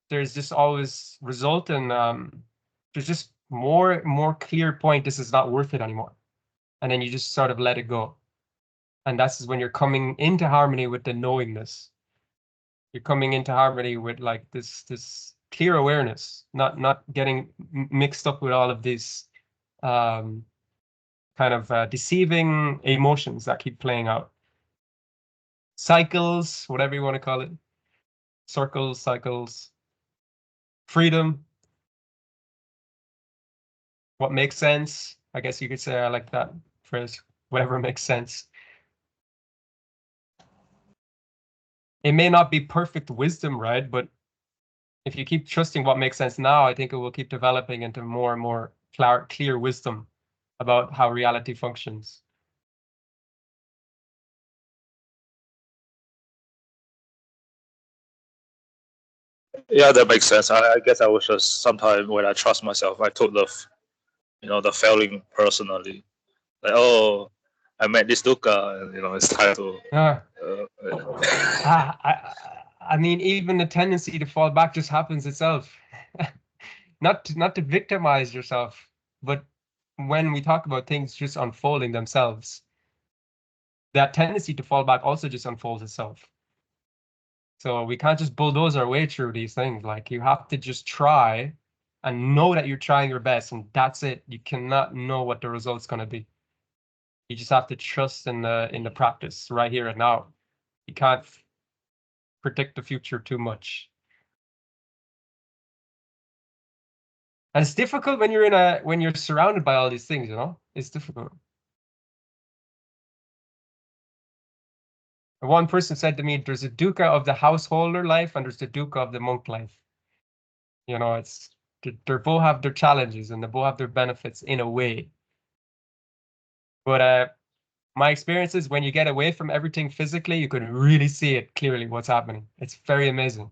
there's just always result in there's just more clear point. This is not worth it anymore, and then you just sort of let it go. And that's when you're coming into harmony with the knowingness. You're coming into harmony with like this clear awareness, not getting mixed up with all of these kind of deceiving emotions that keep playing out. Cycles, whatever you want to call it. Circles, cycles. Freedom. What makes sense? I guess you could say I like that phrase. Whatever makes sense. It may not be perfect wisdom, right? But if you keep trusting what makes sense now, I think it will keep developing into more and more clear wisdom about how reality functions. Yeah, that makes sense. I guess I was just sometimes when I trust myself, I took the failing personally. Like, oh, I met this dukkha, and it's time to. I mean, even the tendency to fall back just happens itself. not to victimize yourself, but when we talk about things just unfolding themselves, that tendency to fall back also just unfolds itself. So we can't just bulldoze our way through these things. Like you have to just try and know that you're trying your best, and that's it. You cannot know what the result's going to be. You just have to trust in the practice right here and now. You can't predict the future too much. And it's difficult when you're surrounded by all these things, It's difficult. One person said to me, there's a dukkha of the householder life and there's the dukkha of the monk life. It's they both have their challenges and they both have their benefits in a way. But my experience is when you get away from everything physically, you can really see it clearly what's happening. It's very amazing.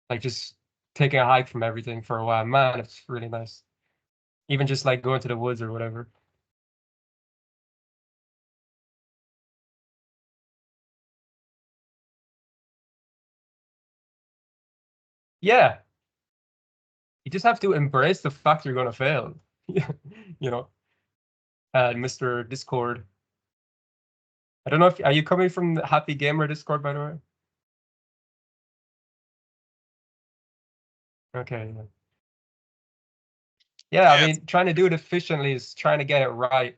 Like just taking a hike from everything for a while. Man, it's really nice. Even just like going to the woods or whatever. Yeah. You just have to embrace the fact you're going to fail. Mr. Discord. I don't know if are you coming from the Happy Gamer Discord, by the way? Okay. Yeah, I mean, trying to do it efficiently is trying to get it right.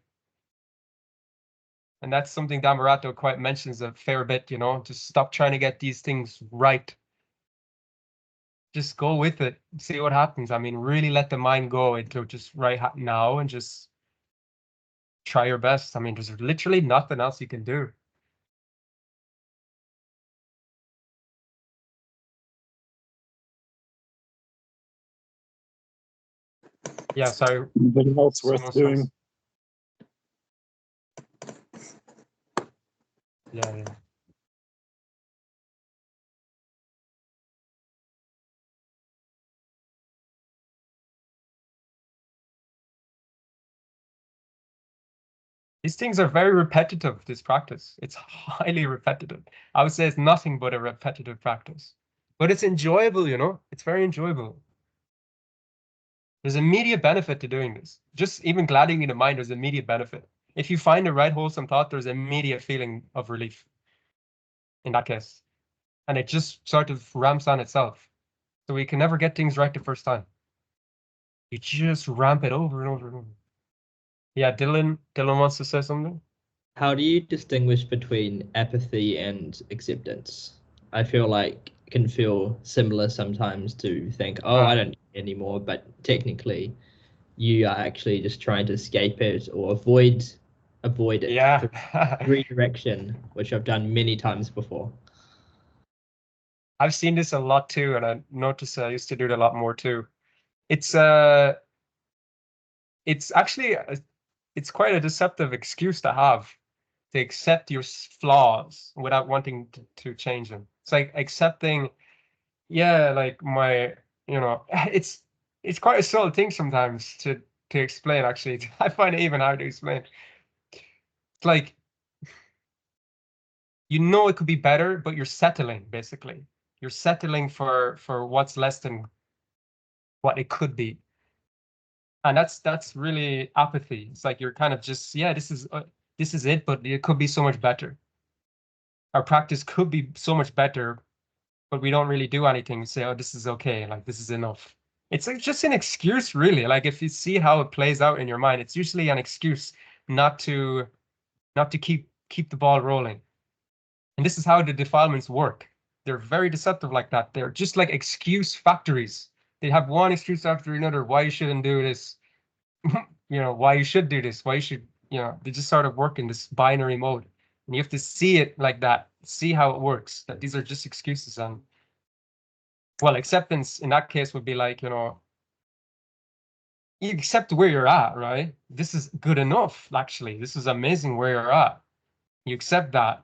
And that's something Dhammarato quite mentions a fair bit, just stop trying to get these things right. Just go with it, see what happens. I mean, really let the mind go into just right now and just try your best. I mean, there's literally nothing else you can do. Yeah, sorry. Anything else worth Someone doing? says- Yeah, yeah. These things are very repetitive, this practice. It's highly repetitive. I would say it's nothing but a repetitive practice. But it's enjoyable, you know? It's very enjoyable. There's immediate benefit to doing this. Just even gladdening the mind, there's immediate benefit. If you find the right wholesome thought, there's immediate feeling of relief in that case. And it just sort of ramps on itself. So we can never get things right the first time. You just ramp it over and over and over. Yeah, Dylan wants to say something. How do you distinguish between apathy and acceptance? I feel like it can feel similar sometimes to think, oh, I don't care anymore, but technically you are actually just trying to escape it or avoid it. Yeah. Redirection, which I've done many times before. I've seen this a lot too, and I noticed I used to do it a lot more too. It's actually it's quite a deceptive excuse to have, to accept your flaws without wanting to change them. It's like accepting, yeah, like it's quite a subtle thing sometimes to explain. Actually, I find it even hard to explain. It's like, you know, it could be better, but you're settling. Basically, you're settling for what's less than what it could be. And that's really apathy. It's like you're kind of just, yeah, this is it, but it could be so much better. Our practice could be so much better, but we don't really do anything. We say, oh, this is okay, like this is enough. It's like just an excuse, really. Like if you see how it plays out in your mind, it's usually an excuse not to keep the ball rolling. And this is how the defilements work. They're very deceptive like that. They're just like excuse factories. They have one excuse after another why you shouldn't do this, why you should do this, why you should, they just sort of work in this binary mode. And you have to see it like that, see how it works, that these are just excuses. And well, acceptance in that case would be like, you accept where you're at, right? This is good enough, actually. This is amazing where you're at. You accept that.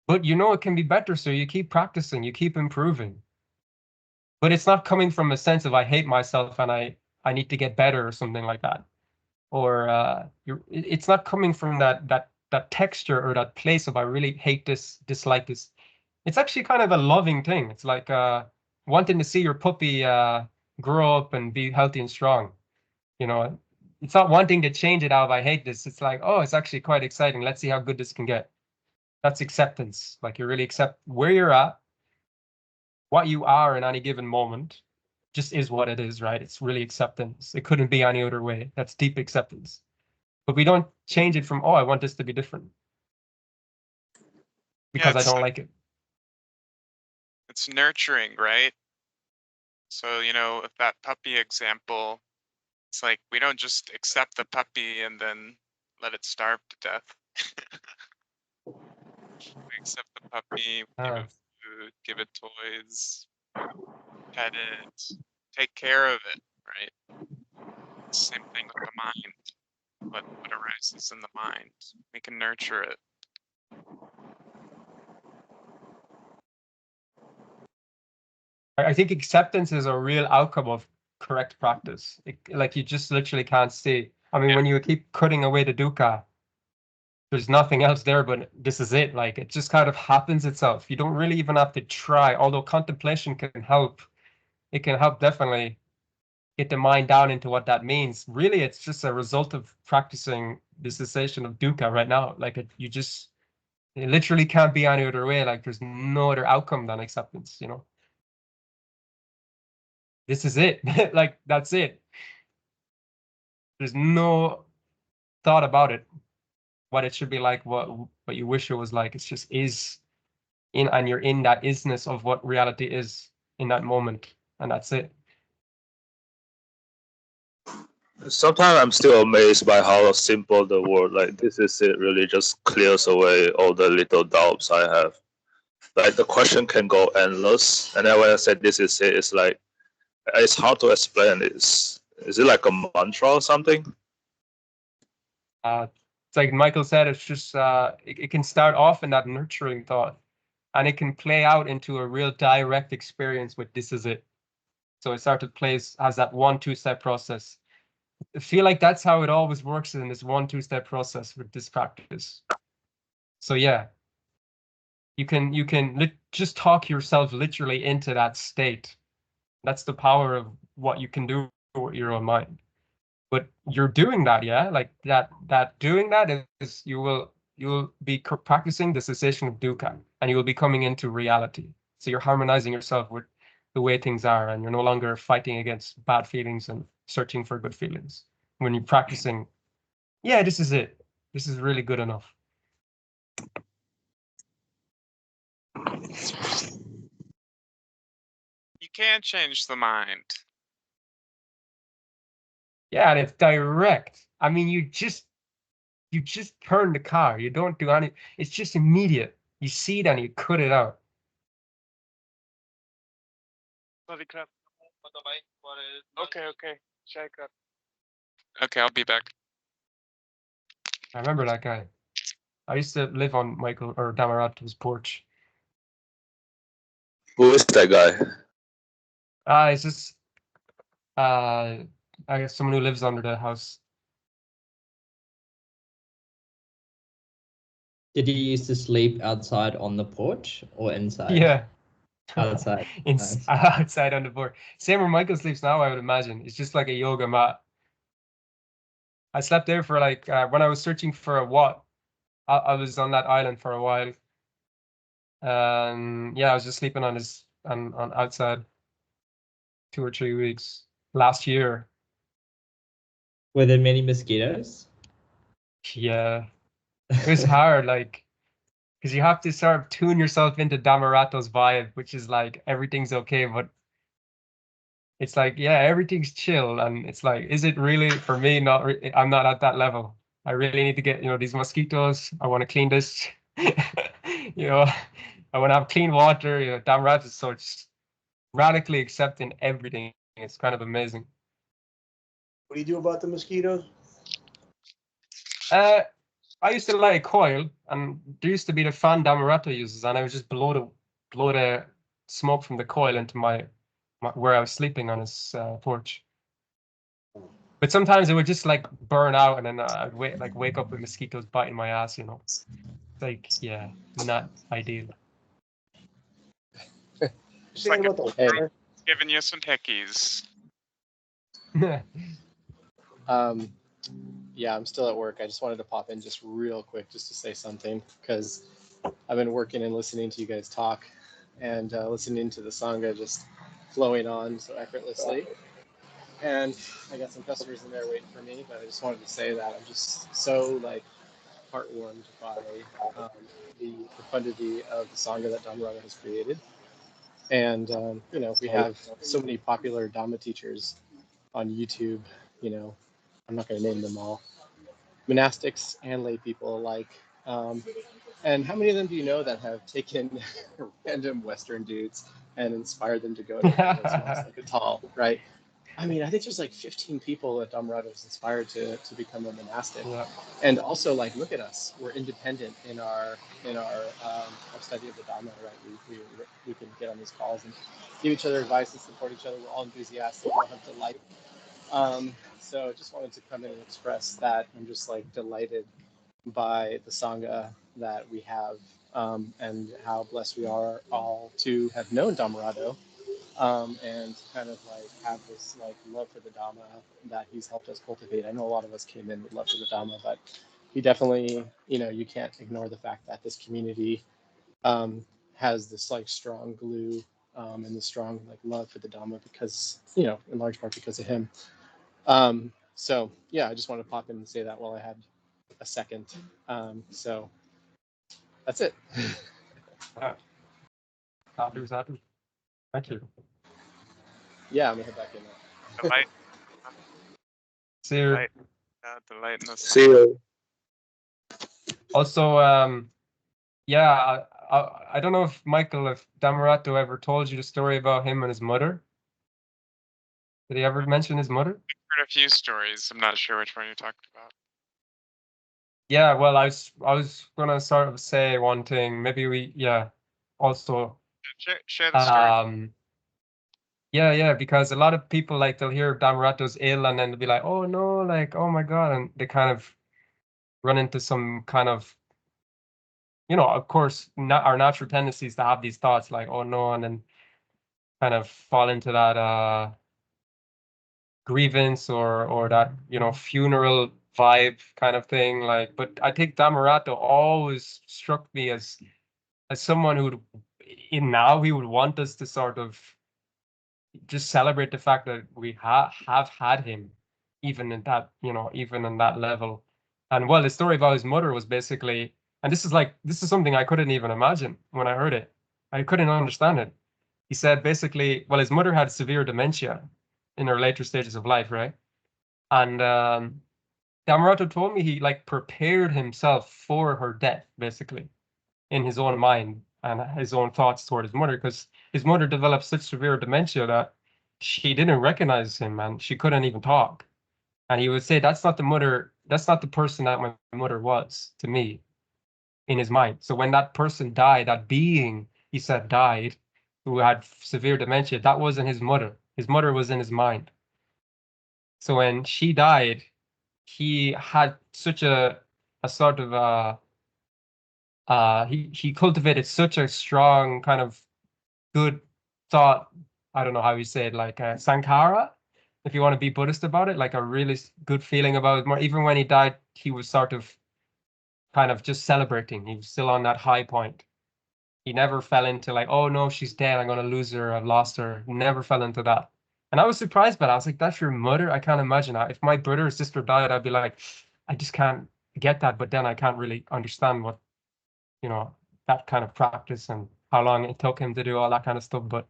But it can be better, so you keep practicing, you keep improving. But it's not coming from a sense of I hate myself and I need to get better or something like that. Or it's not coming from that texture or that place of I really hate this, dislike this. It's actually kind of a loving thing. It's like wanting to see your puppy grow up and be healthy and strong. It's not wanting to change it out of I hate this. It's like, oh, it's actually quite exciting. Let's see how good this can get. That's acceptance. Like you really accept where you're at, what you are in any given moment, just is what it is, right? It's really acceptance. It couldn't be any other way. That's deep acceptance. But we don't change it from, oh, I want this to be different because I don't like it. It's nurturing, right? So, if that puppy example, it's like we don't just accept the puppy and then let it starve to death. We accept the puppy, give it food, give it toys, pet it, take care of it, right? Same thing with the mind. What arises in the mind, we can nurture it. I think acceptance is a real outcome of correct practice. Like you just literally can't see. I mean, when you keep cutting away the dukkha, there's nothing else there, but this is it. Like it just kind of happens itself. You don't really even have to try, although contemplation can help. It can help definitely get the mind down into what that means. Really, it's just a result of practicing the cessation of dukkha right now. Like it literally can't be any other way. Like there's no other outcome than acceptance, This is it. Like that's it. There's no thought about it. What it should be like, what you wish it was like. It's just is and you're in that isness of what reality is in that moment, and that's it. Sometimes I'm still amazed by how simple the word like this is it really just clears away all the little doubts I have. Like the question can go endless, and then when I said this is it, it's like it's hard to explain. It's Is it like a mantra or something? It's like Michael said, it's just it can start off in that nurturing thought, and it can play out into a real direct experience with this is it. So it started plays as that 1-2-step process. I feel like that's how it always works in this 1-2-step process with this practice. So yeah, you can just talk yourself literally into that state. That's the power of what you can do with your own mind. But you're doing that, yeah, like that doing that is you will be practicing the cessation of dukkha, and you will be coming into reality. So you're harmonizing yourself with the way things are, and you're no longer fighting against bad feelings and searching for good feelings. When you're practicing, yeah, this is it. This is really good enough. You can't change the mind. Yeah, and it's direct. I mean, you just turn the car. You don't do any. It's just immediate. You see it and you cut it out. Okay. Okay, I'll be back. I remember that guy. I used to live on Michael or Dhammarato's porch. Who is that guy? It's just I guess someone who lives under the house. Did you used to sleep outside on the porch or inside? Yeah. Outside. Nice. Outside on the board. Same where Michael sleeps now, I would imagine. It's just like a yoga mat. I slept there for like when I was searching for a what. I was on that island for a while. Yeah, I was just sleeping on outside 2 or 3 weeks last year. Were there many mosquitoes? Yeah, it was hard, like, because you have to sort of tune yourself into Dhammarato's vibe, which is like everything's okay, but it's like, yeah, everything's chill, and it's like, is it really for me? I'm not at that level. I really need to get, these mosquitoes. I want to clean this. I want to have clean water. Dhammarato is so radically accepting everything. It's kind of amazing. What do you do about the mosquitoes? I used to light a coil, and there used to be the fan Dhammarato uses, and I would just blow the smoke from the coil into my where I was sleeping on his porch. But sometimes it would just like burn out, and then I'd wake up with mosquitoes biting my ass. It's like, yeah, not ideal. It's like About the water? giving you some hickeys. Yeah, I'm still at work. I just wanted to pop in just real quick just to say something, because I've been working and listening to you guys talk, and listening to the Sangha just flowing on so effortlessly. And I got some customers in there waiting for me, but I just wanted to say that I'm just so heartwarmed by the profundity of the Sangha that Dhammarato has created. And we have so many popular Dhamma teachers on YouTube. I'm not going to name them all, monastics and lay people alike. And how many of them do you know that have taken random Western dudes and inspired them to go to like Cathal, right? I mean, I think there's like 15 people that Dhammarato has inspired to become a monastic. Yeah. And also, look at us. We're independent in our study of the Dhamma, right? We can get on these calls and give each other advice and support each other. We're all enthusiastic. We all have delight. So just wanted to come in and express that I'm just delighted by the Sangha that we have, and how blessed we are all to have known Dhammarato, and kind of have this love for the Dhamma that he's helped us cultivate. I know a lot of us came in with love for the Dhamma, but he definitely, you can't ignore the fact that this community has this strong glue, and the strong love for the Dhamma because, in large part because of him. So yeah, I just wanted to pop in and say that while I had a second. So that's it. Sadhu. Thank you. Yeah, I'm gonna head back in now. The light. See you. The light in the See you. Also, yeah, I don't know if Dhammarato ever told you the story about him and his mother. Did he ever mention his mother? Heard a few stories. I'm not sure which one you talked about. Yeah, well, I was gonna sort of say one thing. Maybe also Share the story. Yeah, because a lot of people like they'll hear Dhammaraato's ill and then they'll be like, oh no, like oh my God, and they kind of run into some kind of, of course, not our natural tendencies to have these thoughts like, oh no, and then kind of fall into that grievance or that funeral vibe kind of thing. Like, but I think Dhammarato always struck me as someone who would, he would want us to sort of just celebrate the fact that we have had him, even in that, even in that level. And well, the story about his mother was basically, and this is something I couldn't even imagine when I heard it. I couldn't understand it. He said basically, well, his mother had severe dementia in her later stages of life, right? And Dhammarato told me he like prepared himself for her death, basically, in his own mind and his own thoughts toward his mother, because his mother developed such severe dementia that she didn't recognize him and she couldn't even talk. And he would say, that's not the person that my mother was to me in his mind. So when that person died, that being he said died, who had severe dementia, that wasn't his mother. His mother was in his mind. So when she died, he had such a sort of he cultivated such a strong kind of good thought. I don't know how you say it, like sankhara, if you want to be Buddhist about it, like a really good feeling about it. More, even when he died, he was sort of kind of just celebrating. He was still on that high point. He never fell into like, oh no, she's dead, I'm gonna lose her, I've lost her. He never fell into that. And I was surprised by that. I was like, that's your mother? I can't imagine that. If my brother or sister died, I'd be like, I just can't get that. But then I can't really understand what, that kind of practice and how long it took him to do all that kind of stuff. But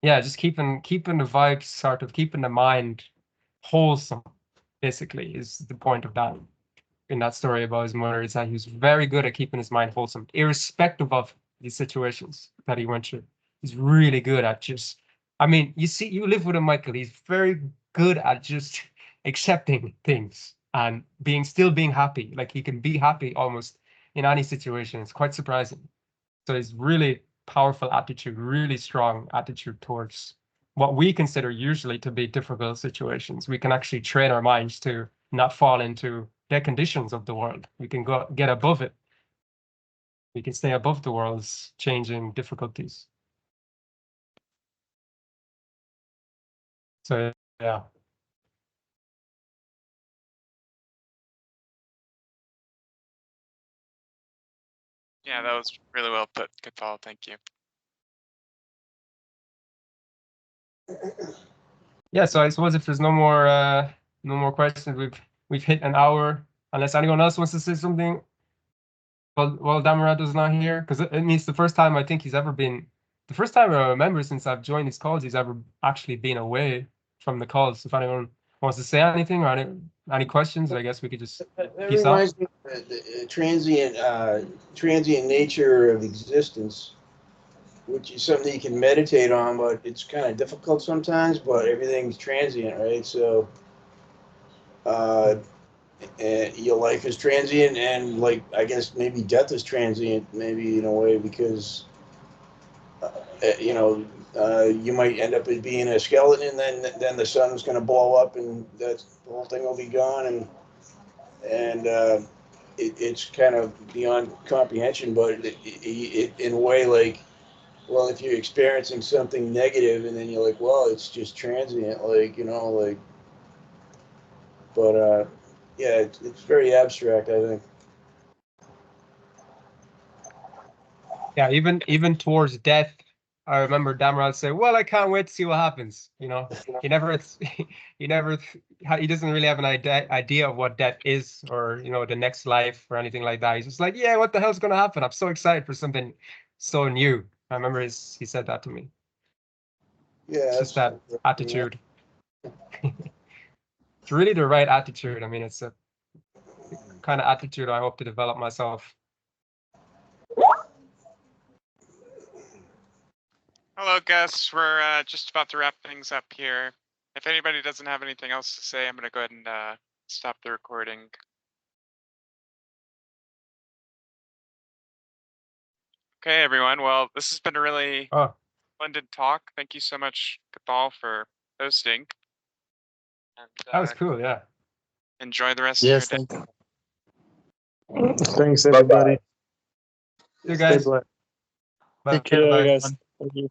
yeah, just keeping the vibes, sort of keeping the mind wholesome, basically, is the point of that. In that story about his mother, is that he was very good at keeping his mind wholesome, irrespective of the situations that he went through. He's really good at just, I mean, you live with him, Michael. He's very good at just accepting things and still being happy. Like he can be happy almost in any situation. It's quite surprising. So it's really powerful attitude, really strong attitude towards what we consider usually to be difficult situations. We can actually train our minds to not fall into the conditions of the world. We can get above it. We can stay above the world's changing difficulties. So yeah. Yeah, that was really well put, Cathal. Thank you. Yeah, so I suppose if there's no more questions, we've hit an hour. Unless anyone else wants to say something. Well, Dhammarato's not here because it means the first time I think he's ever been. The first time I remember since I've joined these calls, he's ever actually been away from the calls. If anyone wants to say anything or any questions, I guess we could just peace out. Reminds me of the transient nature of existence, which is something you can meditate on, but it's kind of difficult sometimes. But everything's transient, right? So, and your life is transient, and like I guess maybe death is transient, maybe in a way, because you might end up as being a skeleton, and then the sun's going to blow up, and the whole thing will be gone, and it's kind of beyond comprehension. But it in a way, like, well, if you're experiencing something negative, and then you're like, well, it's just transient, like, like, but yeah, it's very abstract, I think. Yeah, even towards death, I remember Dhammarato say, "Well, I can't wait to see what happens." He never, he doesn't really have an idea of what death is, or the next life or anything like that. He's just like, "Yeah, what the hell's gonna happen? I'm so excited for something so new." I remember he said that to me. Yeah, it's just that attitude. It's really the right attitude. I mean, it's a kind of attitude I hope to develop myself. Hello, guests. We're just about to wrap things up here. If anybody doesn't have anything else to say, I'm going to go ahead and stop the recording. Okay, everyone. Well, this has been a really Oh, splendid talk. Thank you so much, Cathal, for hosting. And, that was cool. Yeah. enjoy the rest Yes, of your day. thank you. Thanks, everybody. You Stay guys. blessed. Bye. Take care, Bye. guys. Thank you.